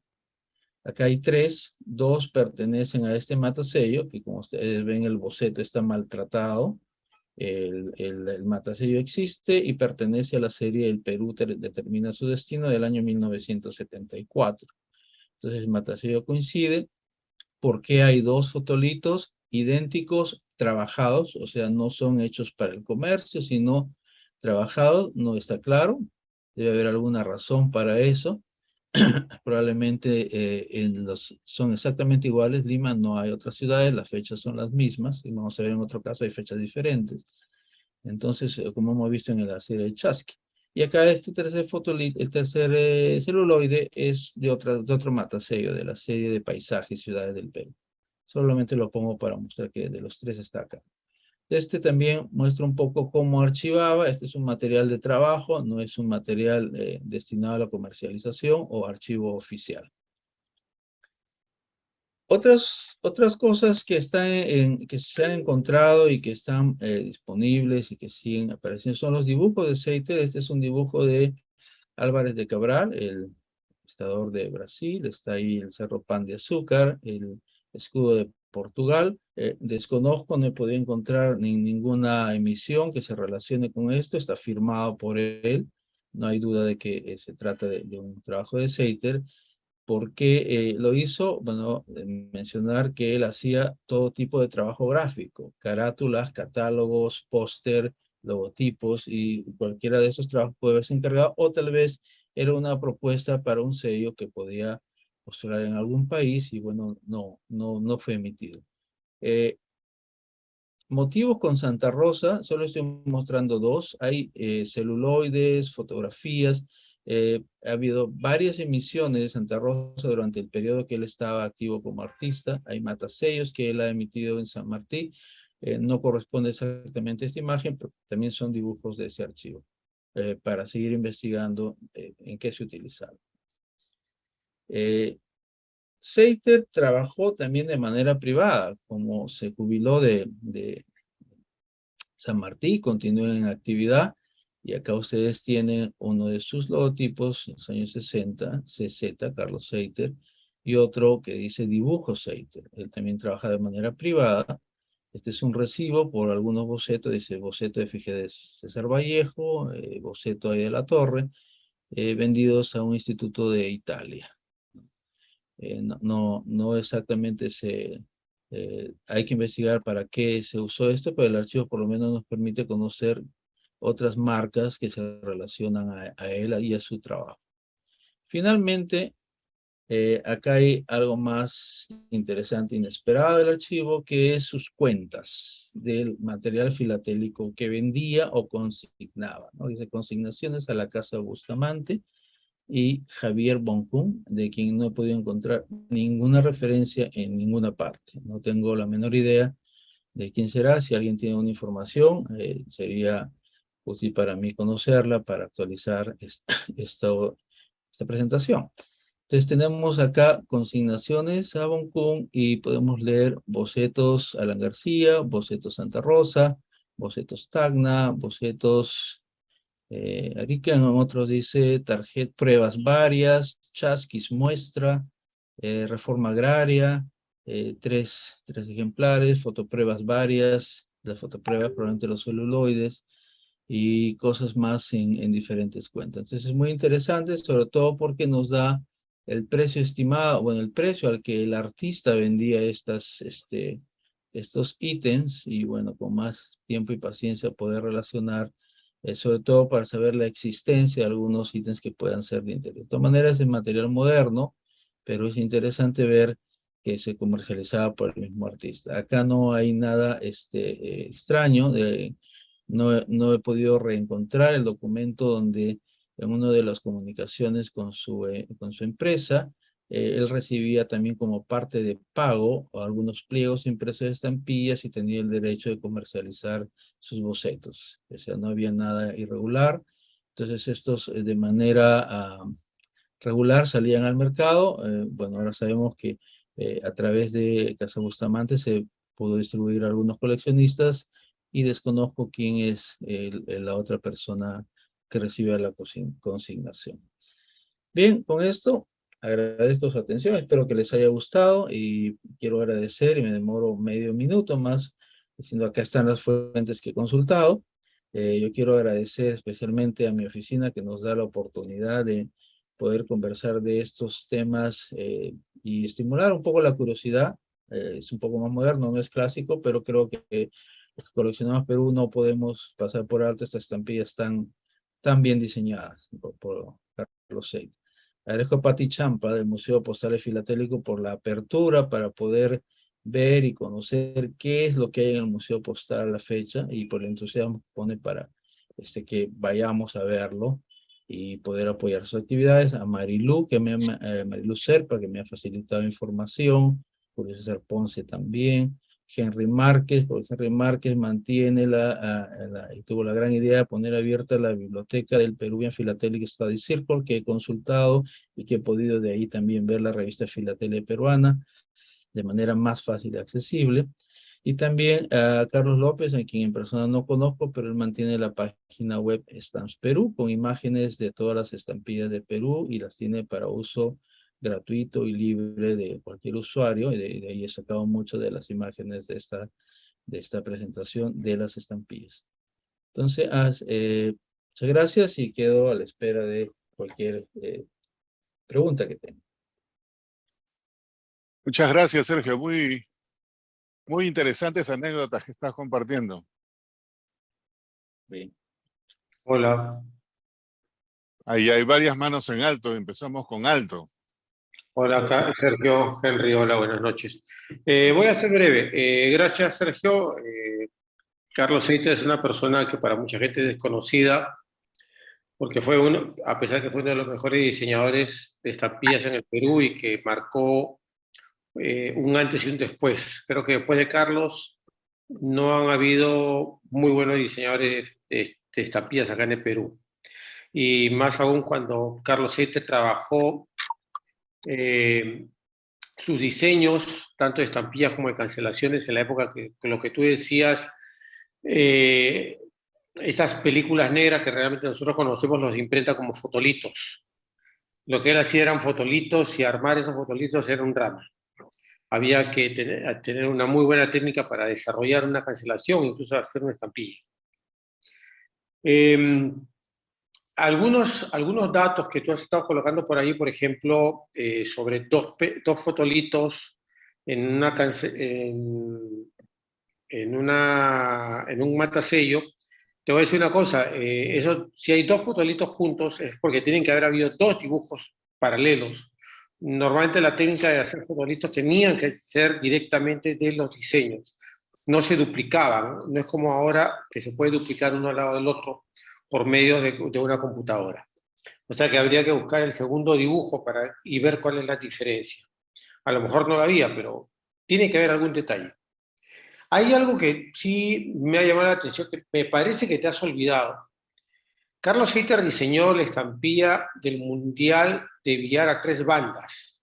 Acá hay dos pertenecen a este matasello, que como ustedes ven el boceto está maltratado. El matasello existe y pertenece a la serie El Perú determina su destino del año 1974. Entonces el matasello coincide porque hay dos fotolitos idénticos trabajados, o sea, no son hechos para el comercio, sino trabajados, no está claro. Debe haber alguna razón para eso. Probablemente son exactamente iguales. Lima no hay otras ciudades, las fechas son las mismas, y vamos a ver en otro caso hay fechas diferentes. Entonces, como hemos visto en la serie de Chasqui. Y acá este tercer el tercer celuloide es de otro matasello, de la serie de paisajes y ciudades del Perú. Solamente lo pongo para mostrar que de los tres está acá. Este también muestra un poco cómo archivaba. Este es un material de trabajo, no es un material destinado a la comercialización o archivo oficial. Otras cosas que que se han encontrado y que están disponibles y que siguen apareciendo son los dibujos de Seiter. Este es un dibujo de Álvarez de Cabral, el conquistador de Brasil. Está ahí el Cerro Pan de Azúcar, el escudo de Portugal. Desconozco, no he podido encontrar ninguna emisión que se relacione con esto. Está firmado por él. No hay duda de que se trata de un trabajo de Seiter. ¿Por qué lo hizo? Bueno, mencionar que él hacía todo tipo de trabajo gráfico, carátulas, catálogos, póster, logotipos, y cualquiera de esos trabajos puede haberse encargado, o tal vez era una propuesta para un sello que podía postular en algún país y bueno, no fue emitido. Motivos con Santa Rosa, solo estoy mostrando dos. Hay celuloides, fotografías. Ha habido varias emisiones de Santa Rosa durante el periodo que él estaba activo como artista. Hay matasellos que él ha emitido en San Martín. No corresponde exactamente a esta imagen, pero también son dibujos de ese archivo para seguir investigando en qué se utilizaron. Seiter trabajó también de manera privada, como se jubiló de San Martín, continúa en actividad, y acá ustedes tienen uno de sus logotipos, en los años 60, CZ, Carlos Seiter, y otro que dice Dibujo Seiter. Él también trabaja de manera privada. Este es un recibo por algunos bocetos, dice boceto de F.G. de César Vallejo, boceto ahí de la Torre, vendidos a un instituto de Italia. No exactamente hay que investigar para qué se usó esto, pero el archivo por lo menos nos permite conocer otras marcas que se relacionan a él y a su trabajo. Finalmente, acá hay algo más interesante, inesperado del archivo, que es sus cuentas del material filatélico que vendía o consignaba, ¿no? Dice consignaciones a la Casa Bustamante, y Javier Boncún, de quien no he podido encontrar ninguna referencia en ninguna parte. No tengo la menor idea de quién será. Si alguien tiene una información, sería útil para mí conocerla, para actualizar esta presentación. Entonces tenemos acá consignaciones a Boncún y podemos leer bocetos Alan García, bocetos Santa Rosa, bocetos Tacna, bocetos Arica. En otros dice tarjeta, pruebas varias, chasquis muestra, reforma agraria, tres ejemplares, fotopruebas varias, las fotopruebas probablemente los celuloides y cosas más en diferentes cuentas. Entonces es muy interesante, sobre todo porque nos da el precio estimado, bueno, el precio al que el artista vendía estos ítems y bueno, con más tiempo y paciencia poder relacionar sobre todo para saber la existencia de algunos ítems que puedan ser de interés. De todas maneras, es material moderno, pero es interesante ver que se comercializaba por el mismo artista. Acá no hay nada extraño, no he podido reencontrar el documento donde en una de las comunicaciones con su empresa, él recibía también como parte de pago algunos pliegos impresos de estampillas y tenía el derecho de comercializar sus bocetos. O sea, no había nada irregular. Entonces estos de manera regular salían al mercado. Bueno, ahora sabemos que a través de Casa Bustamante se pudo distribuir a algunos coleccionistas y desconozco quién es la otra persona que recibe la consignación. Bien, con esto agradezco su atención, espero que les haya gustado y quiero agradecer, y me demoro medio minuto más, diciendo acá están las fuentes que he consultado. Yo quiero agradecer especialmente a mi oficina que nos da la oportunidad de poder conversar de estos temas y estimular un poco la curiosidad. Es un poco más moderno, no es clásico, pero creo que los que coleccionamos Perú no podemos pasar por alto estas estampillas tan bien diseñadas por Carlos Seid. Agradezco a Pati Champa del Museo Postal y Filatélico por la apertura para poder ver y conocer qué es lo que hay en el Museo Postal a la fecha y por el entusiasmo que pone para que vayamos a verlo y poder apoyar sus actividades. A Marilu, Marilu Serpa, que me ha facilitado información, Julio César Ponce también, Henry Márquez, porque Henry Márquez mantiene y tuvo la gran idea de poner abierta la biblioteca del Peruvian Philatelic Study Circle, que he consultado y que he podido de ahí también ver la revista Filatelia Peruana de manera más fácil y accesible. Y también a Carlos López, a quien en persona no conozco, pero él mantiene la página web Stamps Perú, con imágenes de todas las estampillas de Perú y las tiene para uso gratuito y libre de cualquier usuario. Y de ahí he sacado mucho de las imágenes de esta presentación de las estampillas. Entonces, muchas gracias y quedo a la espera de cualquier pregunta que tenga. Muchas gracias, Sergio. Muy interesantes anécdotas que estás compartiendo. Bien. Hola, Ahí hay varias manos en alto. Empezamos con alto. Hola, Sergio, Henry, hola, buenas noches. Voy a ser breve. Gracias, Sergio. Carlos Seiter es una persona que para mucha gente es desconocida, porque fue uno, a pesar que fue uno de los mejores diseñadores de estampillas en el Perú y que marcó un antes y un después. Creo que después de Carlos no han habido muy buenos diseñadores de estampillas acá en el Perú. Y más aún cuando Carlos Seiter trabajó eh, sus diseños, tanto de estampillas como de cancelaciones, en la época que lo que tú decías, eh, esas películas negras que realmente nosotros conocemos los de imprenta como fotolitos. Lo que él hacía eran fotolitos y armar esos fotolitos era un drama. Había que tener una muy buena técnica para desarrollar una cancelación, incluso hacer una estampilla. Eh, algunos datos que tú has estado colocando por ahí, por ejemplo, sobre dos fotolitos en, una, en un matasello, te voy a decir una cosa, eso, si hay dos fotolitos juntos es porque tienen que haber habido dos dibujos paralelos. Normalmente la técnica de hacer fotolitos tenían que ser directamente de los diseños, no se duplicaban, no es como ahora que se puede duplicar uno al lado del otro por medio de una computadora. O sea que habría que buscar el segundo dibujo y ver cuál es la diferencia. A lo mejor no la había, pero tiene que haber algún detalle. Hay algo que sí me ha llamado la atención, que me parece que te has olvidado. Carlos Heiter diseñó la estampilla del Mundial de Billar a tres bandas,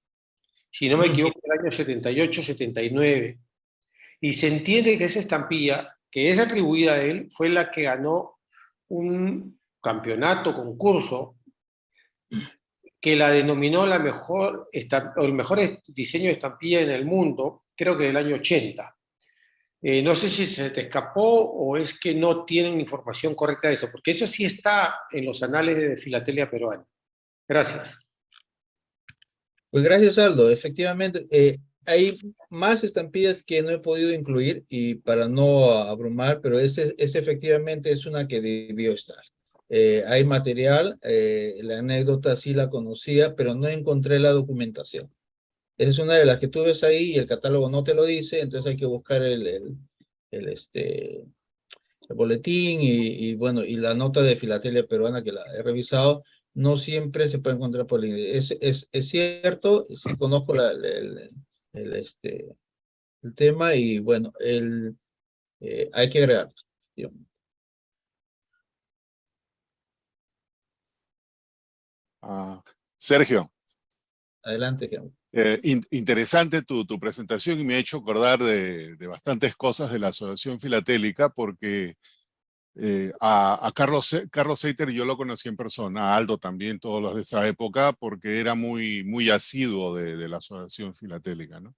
si no me equivoco, en el año 78-79. Y se entiende que esa estampilla, que es atribuida a él, fue la que ganó un campeonato, concurso, que la denominó la mejor, o el mejor diseño de estampilla en el mundo, creo que del año 80. No sé si se te escapó o es que no tienen información correcta de eso, porque eso sí está en los anales de filatelia peruana. Gracias. Pues gracias, Aldo. Efectivamente, hay más estampillas que no he podido incluir y para no abrumar, pero ese efectivamente es una que debió estar. Hay material, la anécdota sí la conocía, pero no encontré la documentación. Esa es una de las que tú ves ahí y el catálogo no te lo dice, entonces hay que buscar el boletín bueno, y la nota de filatelia peruana que la he revisado, no siempre se puede encontrar por línea. Es cierto, sí conozco el, este, el tema y bueno, hay que agregarlo. Sergio, Adelante, Germán. interesante tu presentación y me ha hecho acordar de bastantes cosas de la Asociación Filatélica porque a Carlos Seiter yo lo conocí en persona, a Aldo también, todos los de esa época, porque era muy asiduo de la Asociación Filatélica, ¿no?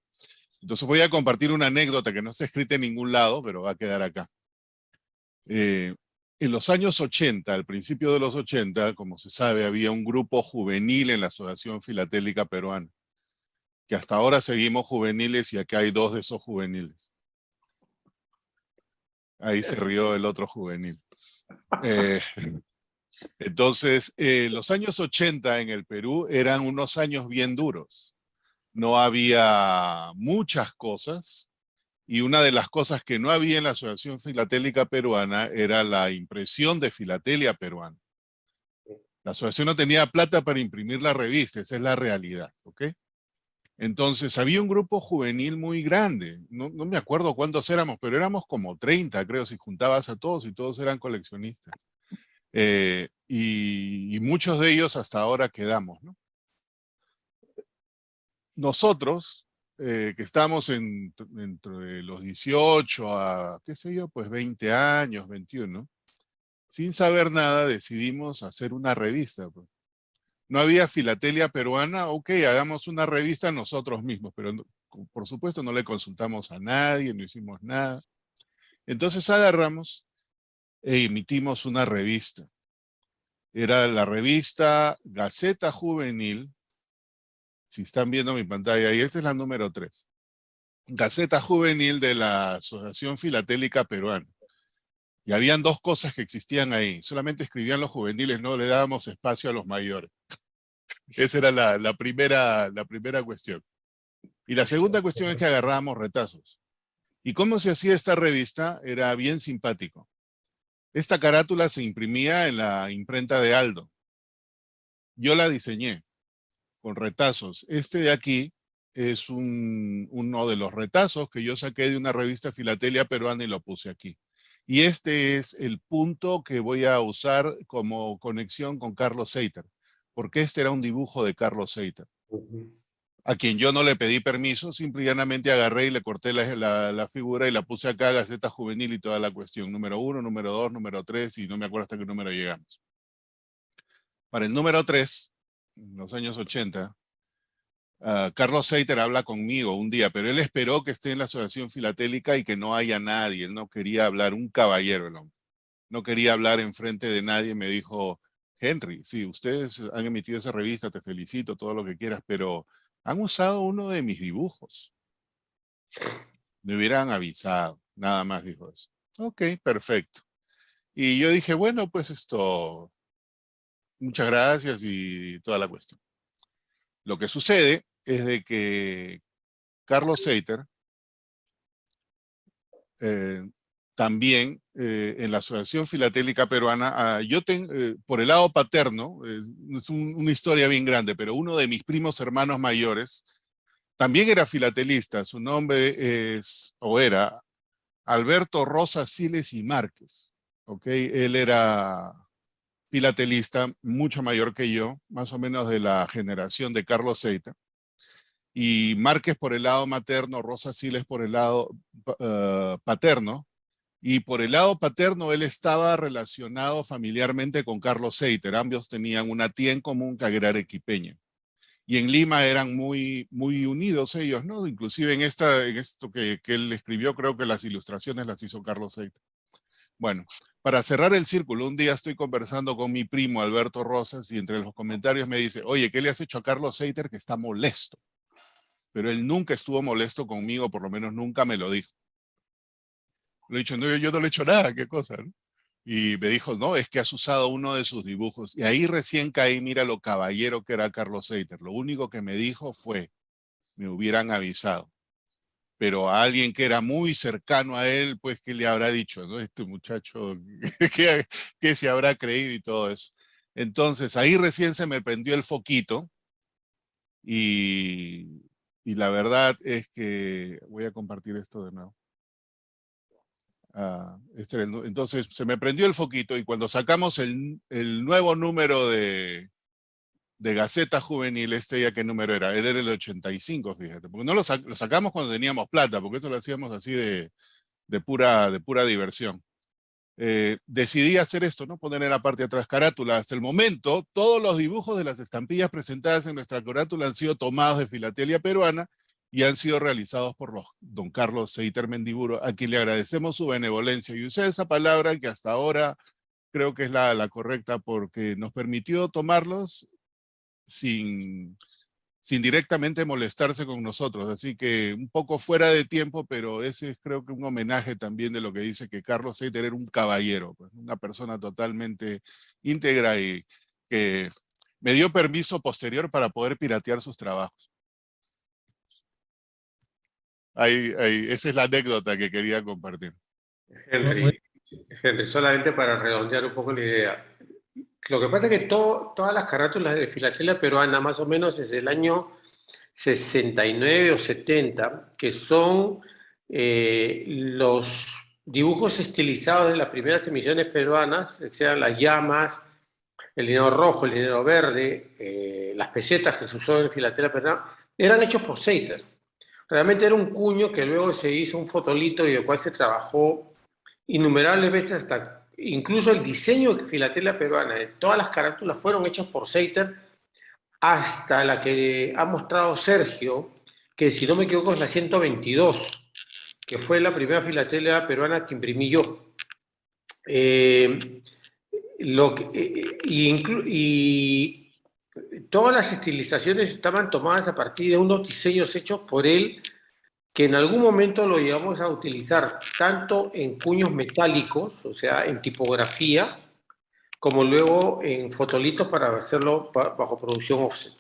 Entonces voy a compartir una anécdota que no está escrita en ningún lado, pero va a quedar acá. En los años 80, al principio de los 80, como se sabe, había un grupo juvenil en la Asociación Filatélica Peruana, que hasta ahora seguimos juveniles y acá hay dos de esos juveniles. Ahí se rió el otro juvenil. Entonces, los años 80 en el Perú eran unos años bien duros. No había muchas cosas y una de las cosas que no había en la Asociación Filatélica Peruana era la impresión de filatelia peruana. La asociación no tenía plata para imprimir la revista, esa es la realidad, ¿ok? Entonces había un grupo juvenil muy grande, no me acuerdo cuántos éramos, pero éramos como 30, creo, si juntabas a todos y todos eran coleccionistas. Y muchos de ellos hasta ahora quedamos, ¿no? Nosotros, que estamos entre los 18 a, qué sé yo, pues 20 años, 21, sin saber nada decidimos hacer una revista. Pues. No había filatelia peruana, ok, hagamos una revista nosotros mismos, pero por supuesto no le consultamos a nadie, no hicimos nada. Entonces agarramos e emitimos una revista. Era la revista Gaceta Juvenil. Si están viendo mi pantalla ahí, esta es la número 3. Gaceta Juvenil de la Asociación Filatélica Peruana. Y habían dos cosas que existían ahí. Solamente escribían los juveniles, no le dábamos espacio a los mayores. Esa era la primera cuestión. Y la segunda cuestión es que agarrábamos retazos. ¿Y cómo se hacía esta revista? Era bien simpático. Esta carátula se imprimía en la imprenta de Aldo. Yo la diseñé con retazos. Este de aquí es uno de los retazos que yo saqué de una revista Filatelia Peruana y lo puse aquí. Y este es el punto que voy a usar como conexión con Carlos Seiter, porque este era un dibujo de Carlos Seiter, a quien yo no le pedí permiso, simple y llanamente agarré y le corté la figura y la puse acá, Gaceta Juvenil y toda la cuestión. Número 1, número 2, número 3 y no me acuerdo hasta qué número llegamos. Para el número 3, en los años 80, Carlos Seiter habla conmigo un día, pero él esperó que esté en la Asociación Filatélica y que no haya nadie. Él no quería hablar, un caballero el hombre. No quería hablar enfrente de nadie. Me dijo, Henry, sí, ustedes han emitido esa revista, te felicito, todo lo que quieras, pero han usado uno de mis dibujos. Me hubieran avisado, nada más dijo eso. Ok, perfecto. Y yo dije, bueno, pues muchas gracias y toda la cuestión. Lo que sucede es de que Carlos Seiter también en la Asociación Filatélica Peruana, por el lado paterno, es una historia bien grande, pero uno de mis primos hermanos mayores también era filatelista. Su nombre era Alberto Rosa Siles y Márquez. ¿Okay? Él era filatelista mucho mayor que yo, más o menos de la generación de Carlos Seiter. Y Márquez por el lado materno, Rosa Siles por el lado paterno. Y por el lado paterno, él estaba relacionado familiarmente con Carlos Seiter. Ambos tenían una tía en común que era arequipeña. Y en Lima eran muy, muy unidos ellos, ¿no? Inclusive en esto que él escribió, creo que las ilustraciones las hizo Carlos Seiter. Bueno, para cerrar el círculo, un día estoy conversando con mi primo Alberto Rosas y entre los comentarios me dice, oye, ¿qué le has hecho a Carlos Seiter que está molesto? Pero él nunca estuvo molesto conmigo, por lo menos nunca me lo dijo. Le he dicho, no, yo no le he hecho nada, qué cosa, ¿no? Y me dijo, no, es que has usado uno de sus dibujos. Y ahí recién caí, mira lo caballero que era Carlos Seiter. Lo único que me dijo fue, me hubieran avisado. Pero a alguien que era muy cercano a él, pues, ¿qué le habrá dicho? ¿No? Este muchacho, ¿qué se habrá creído y todo eso? Entonces, ahí recién se me prendió el foquito y la verdad es que voy a compartir esto de nuevo. Entonces se me prendió el foquito y cuando sacamos el nuevo número de Gaceta Juvenil, ya qué número era, era el 85, fíjate, porque no lo sacamos cuando teníamos plata, porque eso lo hacíamos así de pura diversión. Decidí hacer esto, ¿no? Poner en la parte de atrás carátula. Hasta el momento, todos los dibujos de las estampillas presentadas en nuestra carátula han sido tomados de Filatelia Peruana y han sido realizados por don Carlos Seiter Mendiburo, a quien le agradecemos su benevolencia. Y usé esa palabra que hasta ahora creo que es la correcta porque nos permitió tomarlos sin directamente molestarse con nosotros. Así que un poco fuera de tiempo, pero ese es creo que un homenaje también de lo que dice que Carlos Seiter era un caballero, pues, una persona totalmente íntegra y que me dio permiso posterior para poder piratear sus trabajos. Esa es la anécdota que quería compartir. Henry, solamente para redondear un poco la idea. Lo que pasa es que todas las carátulas de Filatelia Peruana, más o menos desde el año 69 o 70, que son los dibujos estilizados de las primeras emisiones peruanas, sean las llamas, el dinero rojo, el dinero verde, las pesetas que se usó en Filatelia Peruana, eran hechos por Seiter. Realmente era un cuño que luego se hizo un fotolito y del cual se trabajó innumerables veces hasta incluso el diseño de Filatelia Peruana de todas las carátulas fueron hechas por Seiter hasta la que ha mostrado Sergio, que si no me equivoco es la 122, que fue la primera filatelia peruana que imprimí yo. Y todas las estilizaciones estaban tomadas a partir de unos diseños hechos por él, que en algún momento lo llevamos a utilizar tanto en cuños metálicos, o sea, en tipografía, como luego en fotolitos para hacerlo bajo producción offset.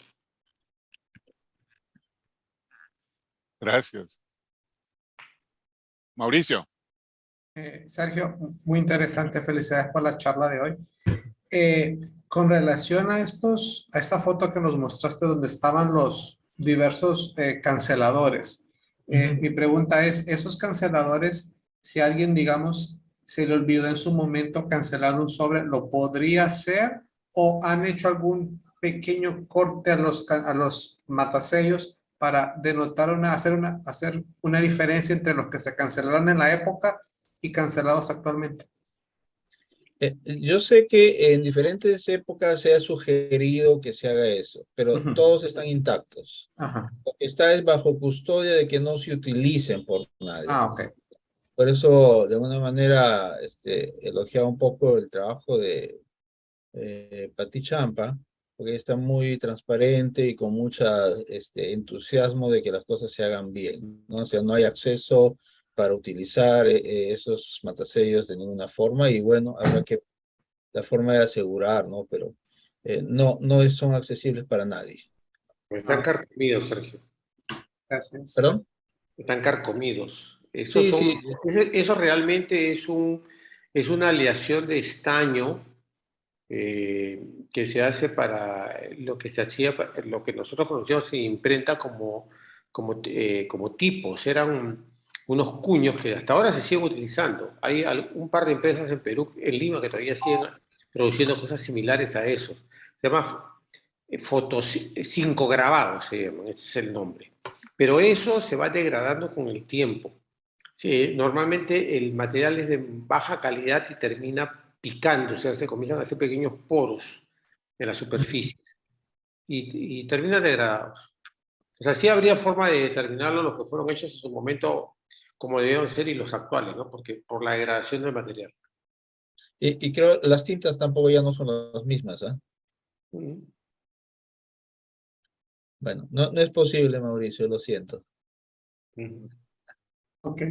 Gracias. Mauricio. Sergio, muy interesante. Felicidades por la charla de hoy. Con relación a esta foto que nos mostraste donde estaban los diversos canceladores, mi pregunta es, ¿esos canceladores, si alguien, digamos, se le olvidó en su momento cancelar un sobre, lo podría hacer o han hecho algún pequeño corte a los matasellos para denotar hacer una diferencia entre los que se cancelaron en la época y cancelados actualmente? Yo sé que en diferentes épocas se ha sugerido que se haga eso, pero todos están intactos. Ajá. Lo que está es bajo custodia de que no se utilicen por nadie. Ah, ok. Por eso, de alguna manera, elogiaba un poco el trabajo de Pati Champa, porque está muy transparente y con mucha entusiasmo de que las cosas se hagan bien, ¿no? O sea, no hay acceso para utilizar esos matasellos de ninguna forma y bueno, habrá que la forma de asegurar, ¿no? Pero no son accesibles para nadie. Están carcomidos, Sergio. Gracias. ¿Perdón? Están carcomidos. Sí, sí. Eso realmente es una aleación de estaño que se hace para lo que se hacía, lo que nosotros conocíamos en imprenta como tipos. Eran unos cuños que hasta ahora se siguen utilizando. Hay un par de empresas en Perú, en Lima, que todavía siguen produciendo cosas similares a eso. Se llama fotos 5 grabados, se llaman, ese es el nombre. Pero eso se va degradando con el tiempo. Sí, normalmente el material es de baja calidad y termina picando, o sea, se comienzan a hacer pequeños poros en la superficie y termina degradados. O sea, sí habría forma de determinarlo los que fueron hechos en su momento como debieron ser y los actuales, ¿no? Porque por la degradación del material. Y creo las tintas tampoco ya no son las mismas, ¿ah? Bueno, no es posible, Mauricio, lo siento. Ok.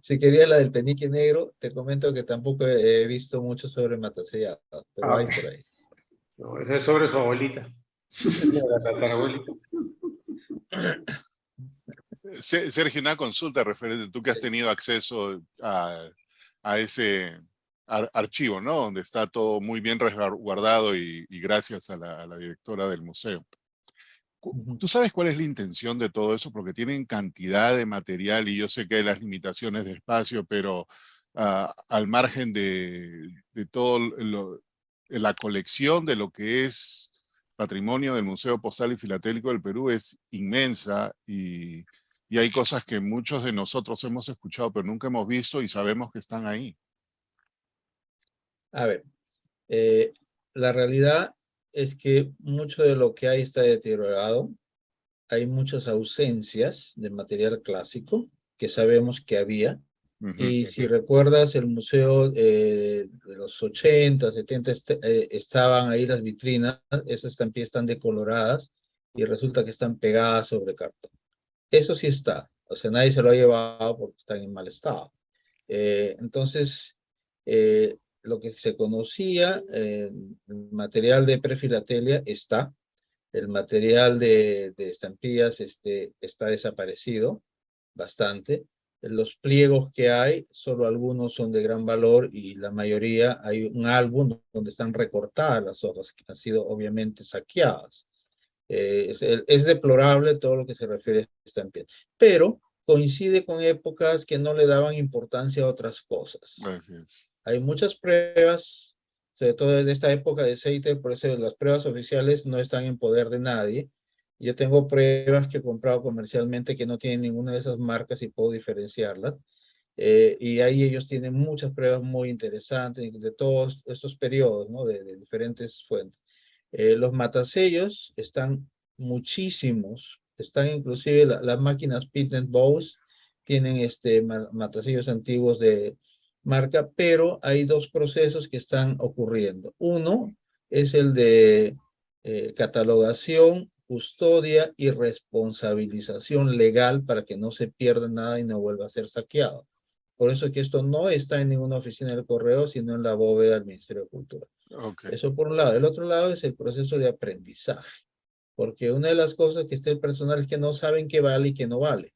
Si quería la del penique negro, te comento que tampoco he visto mucho sobre mataselladas, pero hay Ok. por ahí. No, ese es sobre su abuelita. La tatarabuelita. Sergio, una consulta referente, tú que has tenido acceso a ese archivo, ¿no? Donde está todo muy bien resguardado y gracias a la directora del museo. ¿Tú sabes cuál es la intención de todo eso? Porque tienen cantidad de material y yo sé que hay las limitaciones de espacio, pero al margen de todo la colección de lo que es patrimonio del Museo Postal y Filatélico del Perú es inmensa y hay cosas que muchos de nosotros hemos escuchado pero nunca hemos visto y sabemos que están ahí. A ver, la realidad es que mucho de lo que hay está deteriorado. Hay muchas ausencias de material clásico que sabemos que había. Y si recuerdas, el museo de los 80, 70 estaban ahí las vitrinas, esas también están decoloradas y resulta que están pegadas sobre cartón. Eso sí está, o sea, nadie se lo ha llevado porque están en mal estado. Entonces, lo que se conocía, el material de prefilatelia está, el material de estampillas está desaparecido bastante. Los pliegos que hay, solo algunos son de gran valor y la mayoría hay un álbum donde están recortadas las hojas que han sido obviamente saqueadas. Es deplorable todo lo que se refiere a estampillas, pero coincide con épocas que no le daban importancia a otras cosas. Gracias. Hay muchas pruebas, sobre todo en esta época de aceite, por eso las pruebas oficiales no están en poder de nadie. Yo tengo pruebas que he comprado comercialmente que no tienen ninguna de esas marcas y puedo diferenciarlas. Y ahí ellos tienen muchas pruebas muy interesantes de todos estos periodos, ¿no? De diferentes fuentes. Los matasellos están muchísimos, están inclusive las máquinas Pitney Bowes, tienen matasellos antiguos de marca, pero hay dos procesos que están ocurriendo. Uno es el de catalogación, custodia y responsabilización legal para que no se pierda nada y no vuelva a ser saqueado. Por eso que esto no está en ninguna oficina del correo, sino en la bóveda del Ministerio de Cultura. Ok. Eso por un lado. El otro lado es el proceso de aprendizaje, porque una de las cosas que está el personal es que no saben qué vale y qué no vale.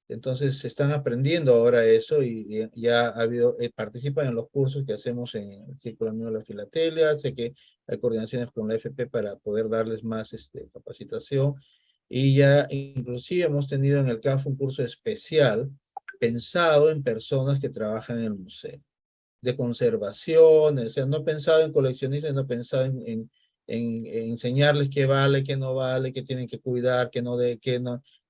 Entonces se están aprendiendo ahora eso y ya ha habido, participan en los cursos que hacemos en el Círculo Amigo de la Filatelia. Sé que hay coordinaciones con la FP para poder darles más capacitación. Y ya inclusive hemos tenido en el CAF un curso especial pensado en personas que trabajan en el museo, de conservación, o sea, no pensado en coleccionistas, no pensado en enseñarles qué vale, qué no vale, qué tienen que cuidar, qué no,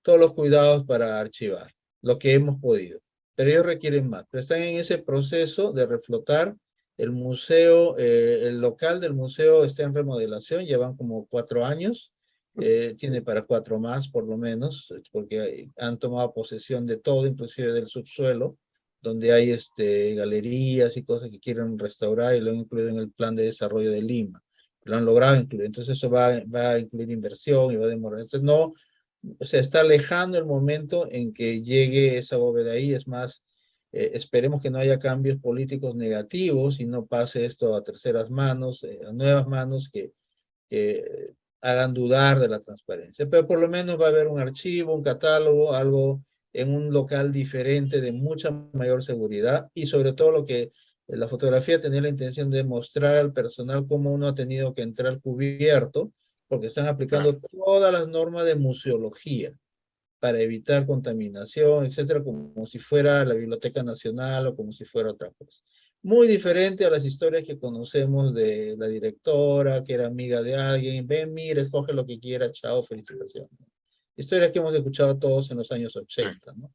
todos los cuidados para archivar, lo que hemos podido. Pero ellos requieren más, pero están en ese proceso de reflotar el museo, el local del museo está en remodelación, llevan como 4 años, tiene para 4 más por lo menos, porque han tomado posesión de todo, inclusive del subsuelo, donde hay galerías y cosas que quieren restaurar y lo han incluido en el plan de desarrollo de Lima. Lo han logrado incluir. Entonces eso va a incluir inversión y va a demorar. Entonces no, o sea, está alejando el momento en que llegue esa bóveda ahí. Es más, esperemos que no haya cambios políticos negativos y no pase esto a terceras manos, a nuevas manos que hagan dudar de la transparencia. Pero por lo menos va a haber un archivo, un catálogo, algo en un local diferente de mucha mayor seguridad y sobre todo lo que la fotografía tenía la intención de mostrar al personal cómo uno ha tenido que entrar cubierto porque están aplicando todas las normas de museología para evitar contaminación, etcétera, como si fuera la Biblioteca Nacional o como si fuera otra cosa. Muy diferente a las historias que conocemos de la directora, que era amiga de alguien, ven, mira, escoge lo que quiera, chao, felicitaciones. Historias que hemos escuchado todos en los años 80, ¿no?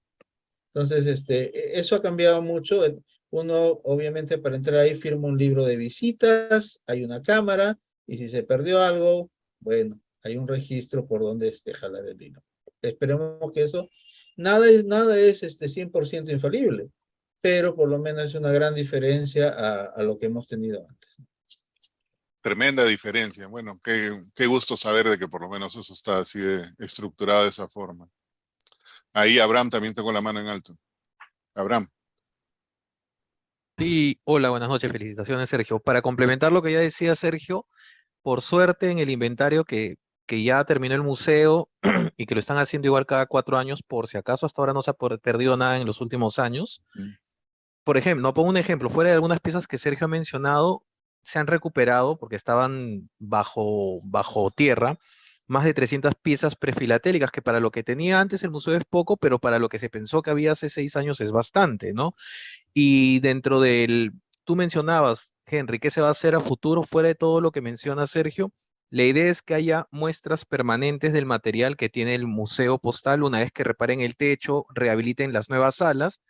Entonces, eso ha cambiado mucho. Uno, obviamente, para entrar ahí firma un libro de visitas, hay una cámara, y si se perdió algo, bueno, hay un registro por donde jalar el hilo. Esperemos que eso, nada es 100% infalible, pero por lo menos es una gran diferencia a lo que hemos tenido antes. Tremenda diferencia. Bueno, qué gusto saber de que por lo menos eso está así estructurado de esa forma. Ahí Abraham también está con la mano en alto. Abraham. Sí, hola, buenas noches, felicitaciones, Sergio. Para complementar lo que ya decía Sergio, por suerte en el inventario que ya terminó el museo y que lo están haciendo igual cada 4 años, por si acaso hasta ahora no se ha perdido nada en los últimos años. Por ejemplo, no pongo un ejemplo, fuera de algunas piezas que Sergio ha mencionado, se han recuperado porque estaban bajo tierra, más de 300 piezas prefilatélicas, que para lo que tenía antes el museo es poco, pero para lo que se pensó que había hace 6 años es bastante, ¿no? Y dentro tú mencionabas, Henry, ¿qué se va a hacer a futuro fuera de todo lo que menciona Sergio? La idea es que haya muestras permanentes del material que tiene el Museo Postal una vez que reparen el techo, rehabiliten las nuevas salas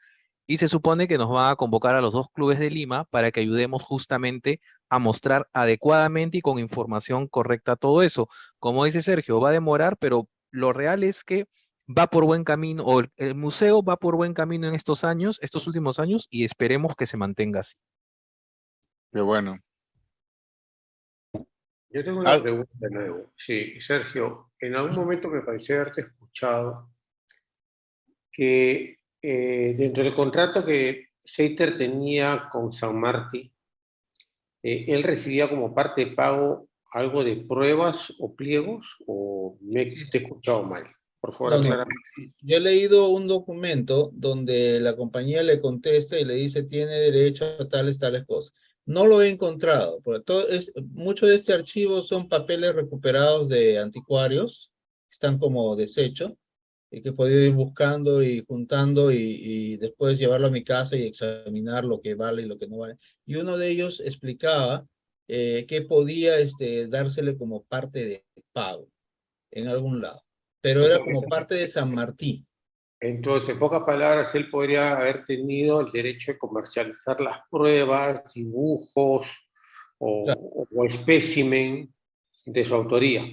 y se supone que nos van a convocar a los 2 clubes de Lima para que ayudemos justamente a mostrar adecuadamente y con información correcta todo eso. Como dice Sergio, va a demorar, pero lo real es que va por buen camino, o el museo va por buen camino en estos años, estos últimos años, y esperemos que se mantenga así. Qué bueno. Yo tengo una Ah, pregunta de nuevo. Sí, Sergio, en algún momento me pareció haberte escuchado que dentro del contrato que Seiter tenía con San Martín, él recibía como parte de pago algo de pruebas o pliegos, o Sí, te he escuchado mal. Por favor, no, no. aclara. Yo he leído un documento donde la compañía le contesta y le dice tiene derecho a tales cosas. No lo he encontrado, porque mucho de este archivo son papeles recuperados de anticuarios, están como desechos, y que he podido ir buscando y juntando y después llevarlo a mi casa y examinar lo que vale y lo que no vale. Y uno de ellos explicaba que podía dársele como parte de pago en algún lado, pero O sea, era como parte de San Martín. entonces, en pocas palabras, él podría haber tenido el derecho de comercializar las pruebas, dibujos Claro. o espécimen de su autoría.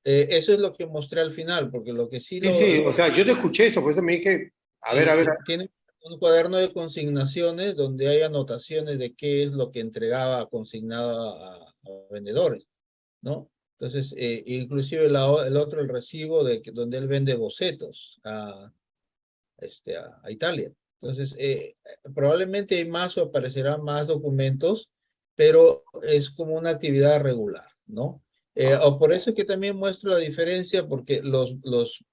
Eso es lo que mostré al final, porque lo que sí Sí, sí, o sea, yo te escuché eso, por eso me dije, a ver, tiene un cuaderno de consignaciones donde hay anotaciones de qué es lo que entregaba consignado a vendedores, ¿no? Entonces, inclusive el otro, el recibo donde él vende bocetos a Italia. Entonces, probablemente hay más o aparecerán más documentos, pero es como una actividad regular, ¿no? O por eso es que también muestro la diferencia, porque los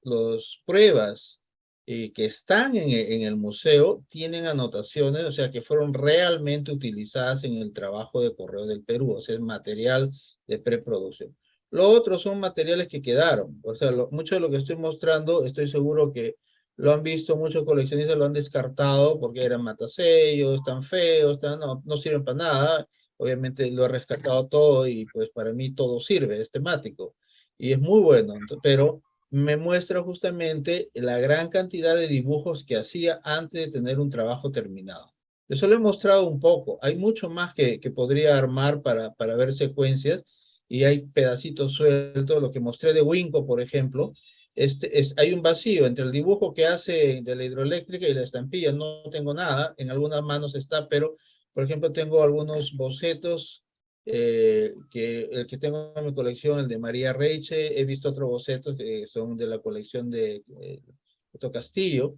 pruebas que están en el museo tienen anotaciones, o sea, que fueron realmente utilizadas en el trabajo de Correo del Perú, o sea, es material de preproducción. Lo otro son materiales que quedaron, o sea, mucho de lo que estoy mostrando, estoy seguro que lo han visto muchos coleccionistas, lo han descartado porque eran matasellos, están feos, no sirven para nada. Obviamente lo he rescatado todo y pues para mí todo sirve, es temático y es muy bueno, pero me muestra justamente la gran cantidad de dibujos que hacía antes de tener un trabajo terminado. Eso lo he mostrado un poco. Hay mucho más que podría armar para ver secuencias y hay pedacitos sueltos. Lo que mostré de Winco, por ejemplo, hay un vacío entre el dibujo que hace de la hidroeléctrica y la estampilla. No tengo nada, en algunas manos está, pero por ejemplo tengo algunos bocetos el que tengo en mi colección, el de María Reiche. He visto otros bocetos que son de la colección de Otto Castillo,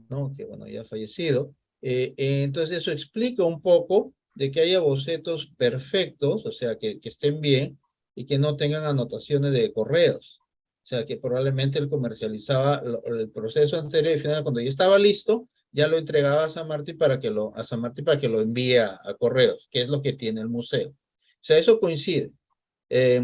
¿no? Que bueno, ya ha fallecido. Entonces eso explica un poco de que haya bocetos perfectos, o sea, que estén bien y que no tengan anotaciones de correos. O sea, que probablemente él comercializaba el proceso anterior y final, cuando ya estaba listo, ya lo entregaba a San Martín a San Martín para que lo envíe a correos, que es lo que tiene el museo. O sea, eso coincide. Eh,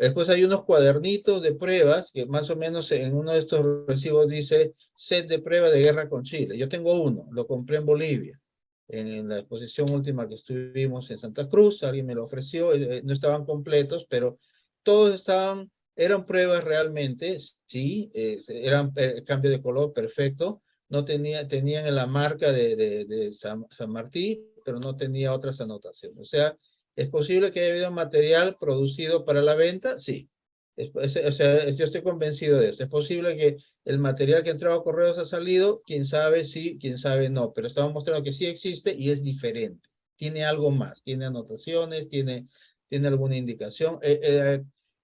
Después hay unos cuadernitos de pruebas que más o menos en uno de estos recibos dice set de prueba de guerra con Chile. Yo tengo uno, lo compré en Bolivia, en la exposición última que estuvimos en Santa Cruz, alguien me lo ofreció, no estaban completos, pero todos eran pruebas realmente, sí, eran cambio de color perfecto, no tenían la marca de San Martín, pero no tenía otras anotaciones. O sea, ¿es posible que haya habido material producido para la venta? Sí. O sea, yo estoy convencido de eso. Es posible que el material que ha entrado a correos ha salido, quién sabe sí, quién sabe no, pero estamos mostrando que sí existe y es diferente. Tiene algo más, tiene anotaciones, tiene alguna indicación.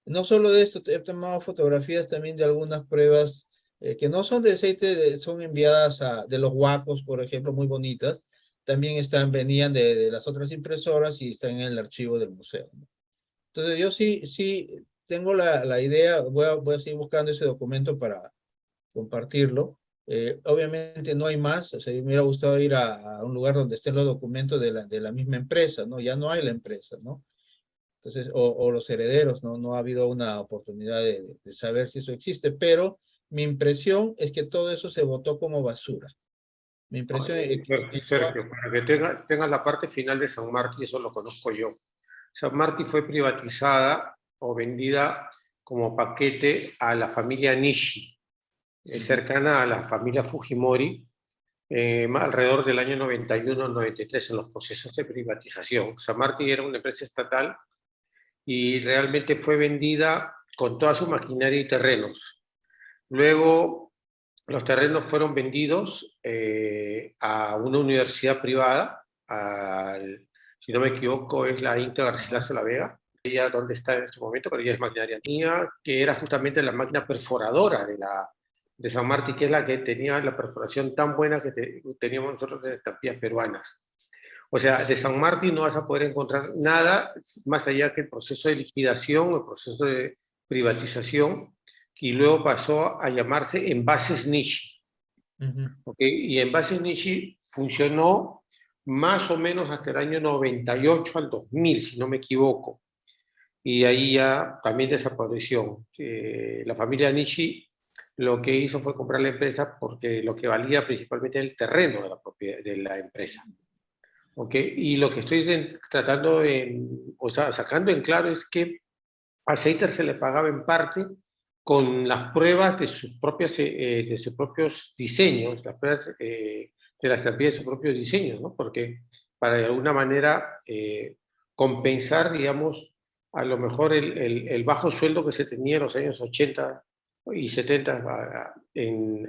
No solo de esto, he tomado fotografías también de algunas pruebas que no son de aceite, son enviadas de los Huacos, por ejemplo, muy bonitas, también venían de las otras impresoras y están en el archivo del museo, ¿no? Entonces yo sí tengo la idea, voy a seguir buscando ese documento para compartirlo. Obviamente no hay más, o sea, me hubiera gustado ir a un lugar donde estén los documentos de la misma empresa, ¿no? Ya no hay la empresa, ¿no? Entonces, o los herederos, ¿no? No ha habido una oportunidad de saber si eso existe, pero mi impresión es que todo eso se votó como basura. Mi impresión es que Sergio, para que tengas la parte final de San Martín, eso lo conozco yo. San Martín fue privatizada o vendida como paquete a la familia Nishi, cercana a la familia Fujimori, alrededor del año 91-93 en los procesos de privatización. San Martín era una empresa estatal y realmente fue vendida con toda su maquinaria y terrenos. Luego, los terrenos fueron vendidos a una universidad privada, si no me equivoco, es la INTA Garcilaso La Vega, ella donde está en este momento, pero ella es maquinaria mía, que era justamente la máquina perforadora de San Martín, que es la que tenía la perforación tan buena que teníamos nosotros de estampillas peruanas. O sea, de San Martín no vas a poder encontrar nada más allá que el proceso de liquidación, el proceso de privatización, y luego pasó a llamarse Envases Nishi. ¿Okay? Y Envases Nishi funcionó más o menos hasta el año 98 al 2000, si no me equivoco. Y ahí ya también desapareció. La familia Nishi lo que hizo fue comprar la empresa porque lo que valía principalmente era el terreno de la empresa. ¿Okay? Y lo que estoy tratando o sea, sacando en claro es que a Seiter se le pagaba en parte con las pruebas de sus propios diseños, las pruebas de las estampillas de sus propios diseños, ¿no? Porque para de alguna manera compensar, digamos, a lo mejor el bajo sueldo que se tenía en los años 80 y 70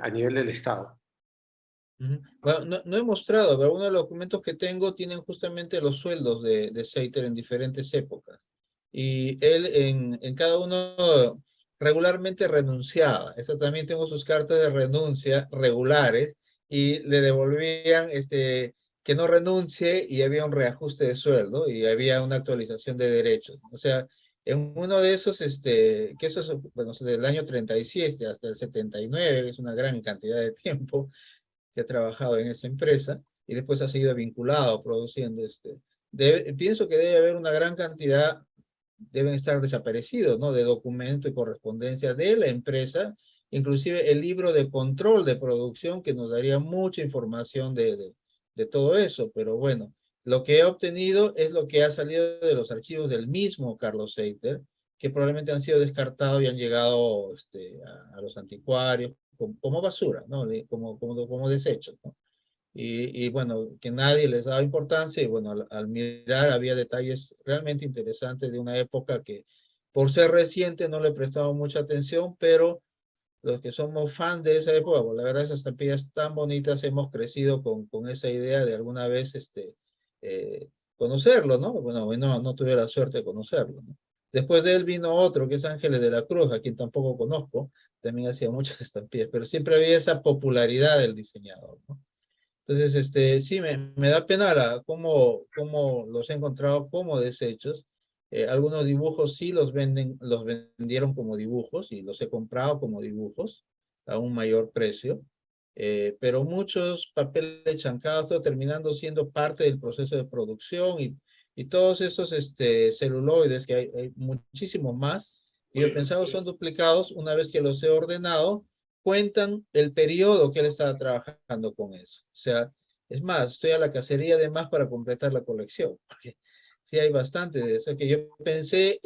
a nivel del Estado. Bueno, no he mostrado, pero algunos de los documentos que tengo tienen justamente los sueldos de Seiter en diferentes épocas. Y él en cada uno regularmente renunciaba. Eso también tengo sus cartas de renuncia regulares y le devolvían que no renuncie y había un reajuste de sueldo y había una actualización de derechos. O sea, en uno de esos, que eso es, bueno, del año 37 hasta el 79, es una gran cantidad de tiempo que ha trabajado en esa empresa y después ha seguido vinculado produciendo pienso que debe haber una gran cantidad, deben estar desaparecidos, ¿no? De documento y correspondencia de la empresa, inclusive el libro de control de producción que nos daría mucha información de todo eso, pero bueno, lo que he obtenido es lo que ha salido de los archivos del mismo Carlos Seiter, que probablemente han sido descartados y han llegado a los anticuarios como basura, ¿no? Como desechos, ¿no? Y bueno, que nadie les daba importancia y bueno, al mirar había detalles realmente interesantes de una época que por ser reciente no le prestamos mucha atención, pero los que somos fan de esa época, bueno, la verdad esas estampillas tan bonitas hemos crecido con esa idea de alguna vez eh, conocerlo, ¿no? Bueno, no tuve la suerte de conocerlo, ¿no? Después de él vino otro que es Ángeles de la Cruz, a quien tampoco conozco, también hacía muchas estampillas, pero siempre había esa popularidad del diseñador, ¿no? Entonces, sí, me da pena cómo los he encontrado como desechos. Algunos dibujos sí los vendieron como dibujos y los he comprado como dibujos a un mayor precio. Pero muchos papeles chancados todo terminando siendo parte del proceso de producción y todos esos celuloides, que hay muchísimos más, y yo pensaba son duplicados una vez que los he ordenado cuentan el periodo que él estaba trabajando con eso. O sea, es más, estoy a la cacería de más para completar la colección, porque sí hay bastante de eso, que yo pensé,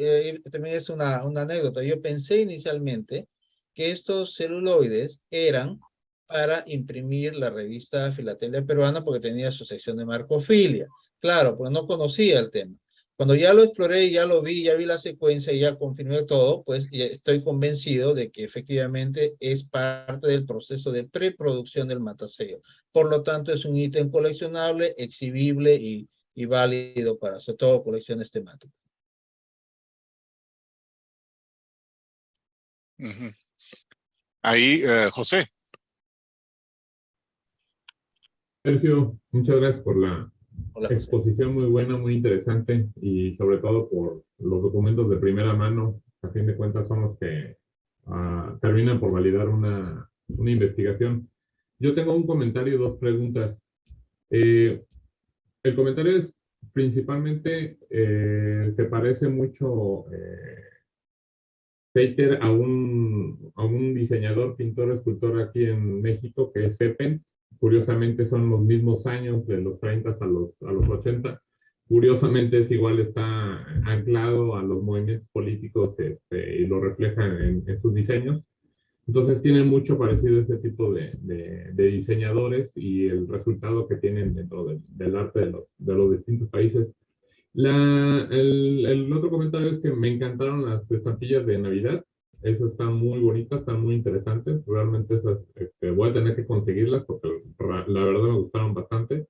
también es una anécdota, yo pensé inicialmente que estos celuloides eran para imprimir la revista Filatelia Peruana porque tenía su sección de marcofilia. Claro, pues no conocía el tema. Cuando ya lo exploré, ya lo vi, ya vi la secuencia y ya confirmé todo, pues ya estoy convencido de que efectivamente es parte del proceso de preproducción del matasello. Por lo tanto, es un ítem coleccionable, exhibible y válido para sobre todo colecciones temáticas. Ujú. Ahí, José. Sergio, muchas gracias por la Hola, José. exposición muy buena, muy interesante y sobre todo por los documentos de primera mano. A fin de cuentas son los que terminan por validar una investigación. Yo tengo un comentario y dos preguntas. El comentario es principalmente, se parece mucho Pater a un diseñador, pintor, escultor aquí en México que es Seppens. Curiosamente son los mismos años, de los 30 a los 80. Curiosamente es igual, está anclado a los movimientos políticos y lo refleja en sus diseños. Entonces tienen mucho parecido este tipo de diseñadores y el resultado que tienen dentro del arte de los distintos países. El otro comentario es que me encantaron las estampillas de Navidad. Esas están muy bonitas, están muy interesantes. Realmente esas voy a tener que conseguirlas porque la verdad me gustaron bastante.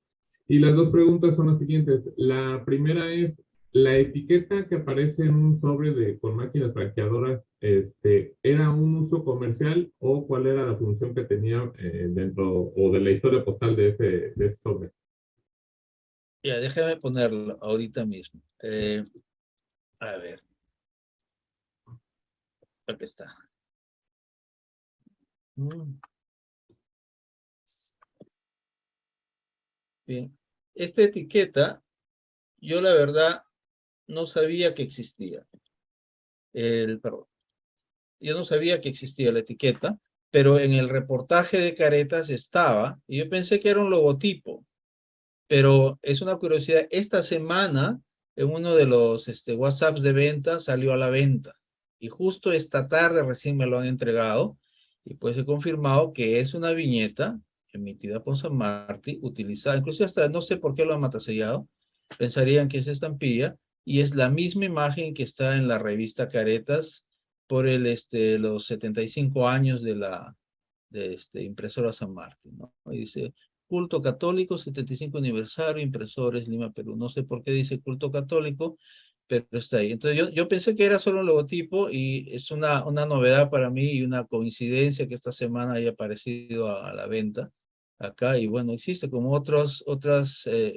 Y las dos preguntas son las siguientes. La primera es, ¿la etiqueta que aparece en un sobre con máquinas franqueadoras, era un uso comercial o cuál era la función que tenía dentro o de la historia postal de ese sobre? Ya, déjame ponerlo ahorita mismo. A ver, aquí está. Mm, Bien, esta etiqueta, yo la verdad no sabía que existía. Perdón, yo no sabía que existía la etiqueta, pero en el reportaje de Caretas estaba, y yo pensé que era un logotipo, pero es una curiosidad. Esta semana, en uno de los WhatsApps de venta, salió a la venta, y justo esta tarde recién me lo han entregado, y pues he confirmado que es una viñeta emitida por San Martín, utilizada, incluso hasta no sé por qué lo han matasellado, pensarían que es estampilla, y es la misma imagen que está en la revista Caretas por los 75 años de la impresora San Martín, ¿no? Y dice, culto católico, 75 aniversario, impresores Lima, Perú. No sé por qué dice culto católico, pero está ahí. Entonces yo pensé que era solo un logotipo y es una novedad para mí y una coincidencia que esta semana haya aparecido a la venta. acá, y bueno, existe como otras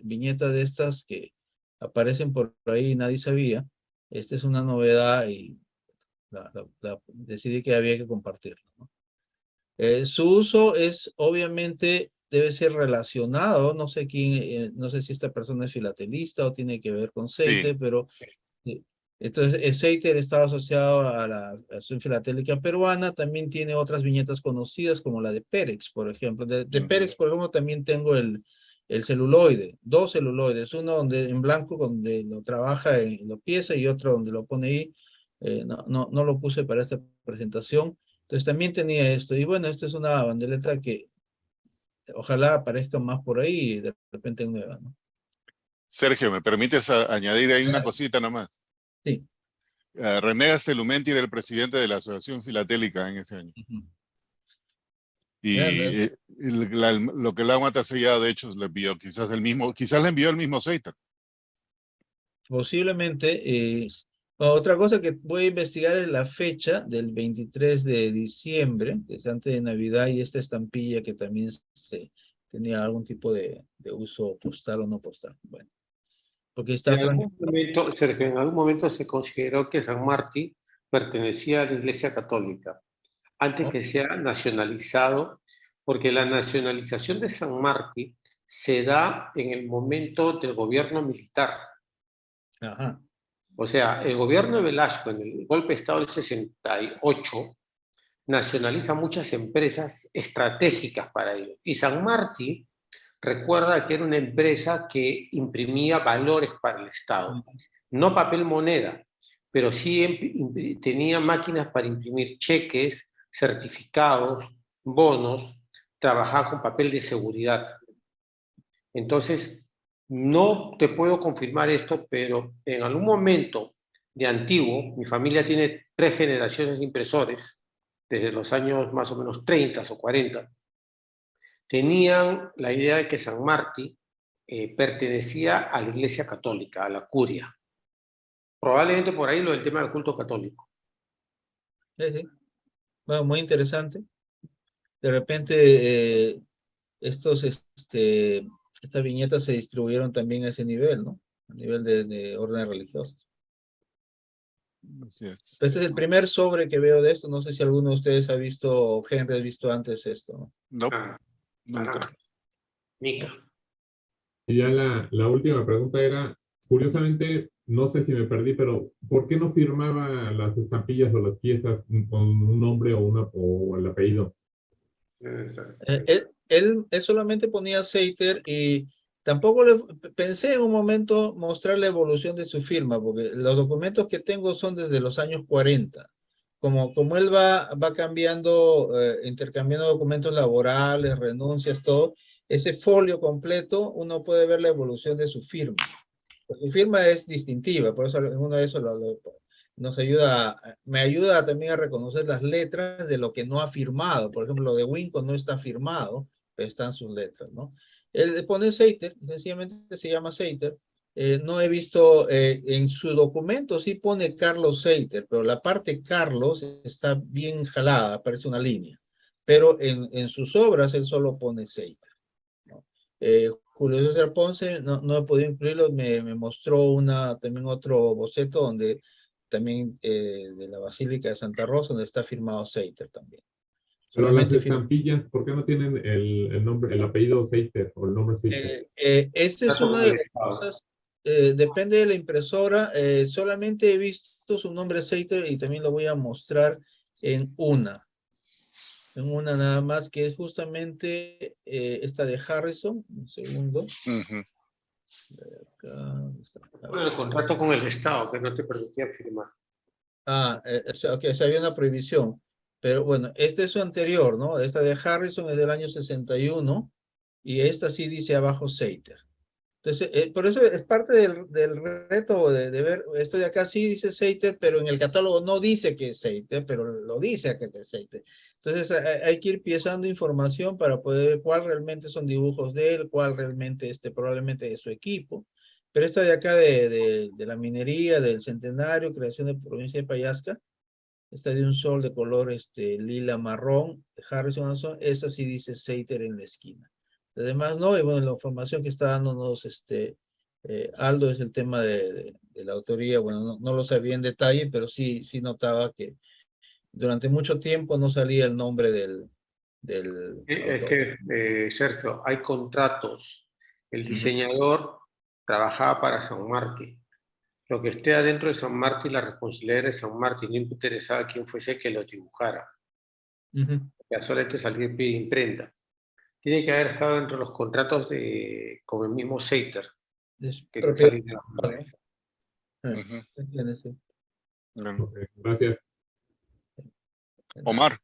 viñetas de estas que aparecen por ahí y nadie sabía. Esta es una novedad y decidí que había que compartirlo, ¿no? Su uso es, obviamente, debe ser relacionado, no sé quién, no sé si esta persona es filatelista o tiene que ver con Sí, Seiter, pero entonces el Seiter está asociado a la Asociación Filatélica Peruana, también tiene otras viñetas conocidas como la de Pérex, por ejemplo. De ujú. Pérex, por ejemplo, también tengo el celuloide, dos celuloides, uno donde en blanco donde lo trabaja y lo pieza y otro donde lo pone ahí. No lo puse para esta presentación. Entonces también tenía esto. Y bueno, esta es una bandereta que ojalá aparezca más por ahí y de repente nueva, ¿no? Sergio, ¿me permites añadir ahí una Claro. cosita nomás? Sí. René Gastelumenti era el presidente de la Asociación Filatélica en ese año. Ujú. Y lo que la Matasella, de hecho, le envió quizás quizás le envió el mismo Seiter. Posiblemente. Otra cosa que voy a investigar es la fecha del 23 de diciembre, que es antes de Navidad, y esta estampilla que también tenía algún tipo de uso postal o no postal. Bueno, porque está En Frank. algún momento, Sergio, en algún momento se consideró que San Martín pertenecía a la Iglesia Católica, antes Oh, que sea nacionalizado, porque la nacionalización de San Martín se da en el momento del gobierno militar. ajá. O sea, el gobierno de Velasco en el golpe de Estado del 68 nacionaliza muchas empresas estratégicas para ellos. Y San Martín recuerda que era una empresa que imprimía valores para el Estado, no papel moneda, pero sí tenía máquinas para imprimir cheques, certificados, bonos, trabajaba con papel de seguridad. Entonces, no te puedo confirmar esto, pero en algún momento de antiguo, mi familia tiene 3 generaciones de impresores, desde los años más o menos 30 o 40, tenían la idea de que San Martín pertenecía a la Iglesia Católica, a la curia. Probablemente por ahí lo del tema del culto católico. Sí, sí. Bueno, muy interesante. De repente, estas viñetas se distribuyeron también a ese nivel, ¿no? A nivel de órdenes religiosas. Así es. Este es el primer sobre que veo de esto. No sé si alguno de ustedes ha visto, o Henry ha visto antes esto, ¿no? No, Ah, nunca. naranja, mica. Y ya la última pregunta era, curiosamente, no sé si me perdí, pero ¿por qué no firmaba las estampillas o las piezas con un nombre o el apellido? Él solamente ponía Seiter y tampoco pensé en un momento mostrar la evolución de su firma, porque los documentos que tengo son desde los años 40. Como él va cambiando, intercambiando documentos laborales, renuncias, todo, ese folio completo, uno puede ver la evolución de su firma. Su firma es distintiva, por eso en uno de esos nos ayuda, me ayuda también a reconocer las letras de lo que no ha firmado. Por ejemplo, lo de Winco no está firmado, pero están sus letras, ¿no? Él pone Seiter, sencillamente se llama Seiter. No he visto en su documento, sí pone Carlos Seiter, pero la parte Carlos está bien jalada, parece una línea. Pero en sus obras él solo pone Seiter, ¿no? Julio César Ponce, no he podido incluirlo, me mostró también otro boceto donde también de la Basílica de Santa Rosa, donde está firmado Seiter también. Pero las Solamente firma. estampillas, ¿por qué no tienen el nombre, el apellido Seiter o el nombre Seiter? Esta es Trato una con de el las Estado. cosas, depende de la impresora, solamente he visto su nombre Seiter y también lo voy a mostrar en una nada más, que es justamente esta de Harrison. Un segundo. Ujú. Acá está. Bueno, el contrato con el Estado que no te permitía firmar. Ok, o sea, había una prohibición. Pero bueno, este es su anterior, ¿no? Esta de Harrison es del año 61 y esta sí dice abajo Seiter. Entonces, por eso es parte del reto de ver, esto de acá sí dice Seiter, pero en el catálogo no dice que es Seiter, pero lo dice que es Seiter. Entonces, hay que ir piezando información para poder ver cuál realmente son dibujos de él, cuál realmente probablemente de su equipo. Pero esta de acá de la minería, del centenario, creación de provincia de Payasca, esta de un sol de color lila marrón, de Harrison Anson, esa sí dice Seiter en la esquina. Además, no, y bueno, la información que está dándonos Aldo es el tema de la autoría. Bueno, no lo sabía en detalle, pero sí notaba que durante mucho tiempo no salía el nombre del Es autor. que, Sergio, hay contratos. El Ujú. diseñador trabajaba para San Martín. Lo que esté adentro de San Martín, la responsabilidad era de San Martín, no interesaba quién fuese que lo dibujara. Ujú. Ya solamente salió en pie de imprenta. Tiene que haber estado dentro de los contratos con el mismo Seiter, Es que no propiedad. salió de la Ujú. ¿Entiendes? Sí. Bueno. Ok, gracias. Omar,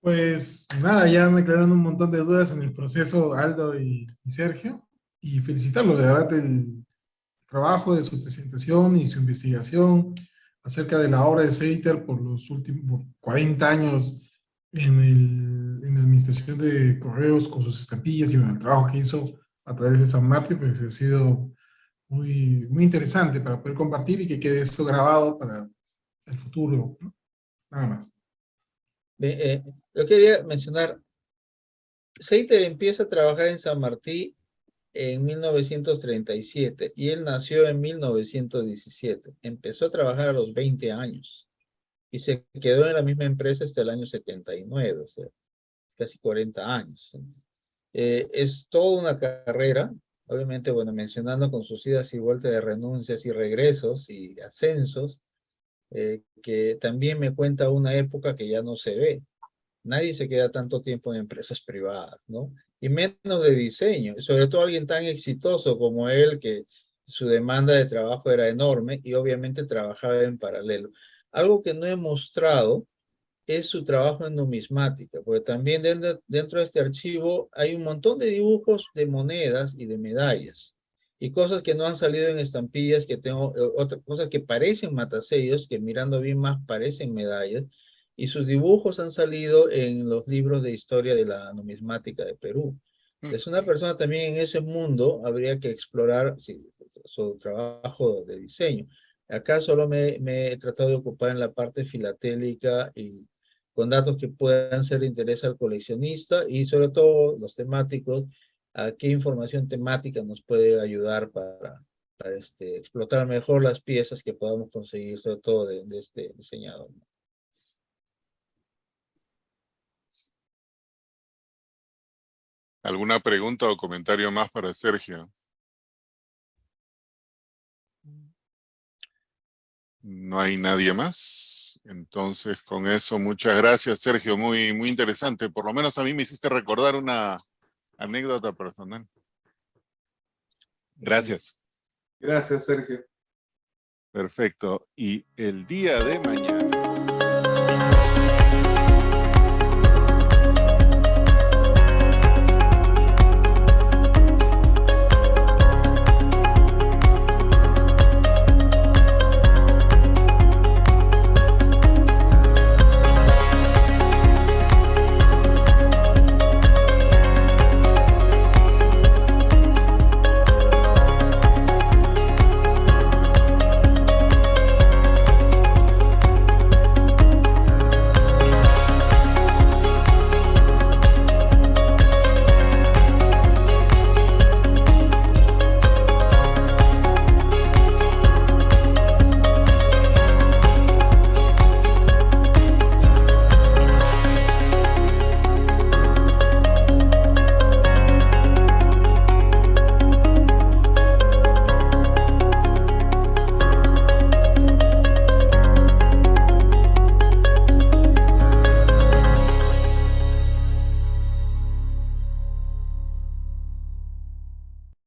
Pues nada, ya me aclararon un montón de dudas en el proceso Aldo y Sergio, y felicitarlos de verdad del trabajo, de su presentación y su investigación acerca de la obra de Seiter por los últimos 40 años en la administración de correos con sus estampillas y bueno, el trabajo que hizo a través de San Martín, pues ha sido muy interesante para poder compartir y que quede esto grabado para el futuro, ¿no? Nada más. Yo quería mencionar, Seiter empieza a trabajar en San Martín en 1937 y él nació en 1917. Empezó a trabajar a los 20 años y se quedó en la misma empresa hasta el año 79, o sea, casi 40 años. Es toda una carrera, obviamente, bueno, mencionando con sus idas y vueltas de renuncias y regresos y ascensos, que también me cuenta una época que ya no se ve. Nadie se queda tanto tiempo en empresas privadas, ¿no? Y menos de diseño, sobre todo alguien tan exitoso como él, que su demanda de trabajo era enorme y obviamente trabajaba en paralelo. Algo que no he mostrado es su trabajo en numismática, porque también dentro de este archivo hay un montón de dibujos de monedas y de medallas, y cosas que no han salido en estampillas, que tengo, otras cosas que parecen matasellos, que mirando bien más parecen medallas, y sus dibujos han salido en los libros de historia de la numismática de Perú. Es una persona también en ese mundo, habría que explorar su trabajo de diseño. Acá solo me he tratado de ocupar en la parte filatélica y con datos que puedan ser de interés al coleccionista y sobre todo los temáticos, a qué información temática nos puede ayudar para explotar mejor las piezas que podamos conseguir, sobre todo de este diseñador. ¿alguna pregunta o comentario más para Sergio? No hay nadie más. Entonces, con eso, muchas gracias, Sergio. Muy interesante. Por lo menos a mí me hiciste recordar una anécdota personal. Gracias. Gracias, Sergio. Perfecto. Y el día de mañana.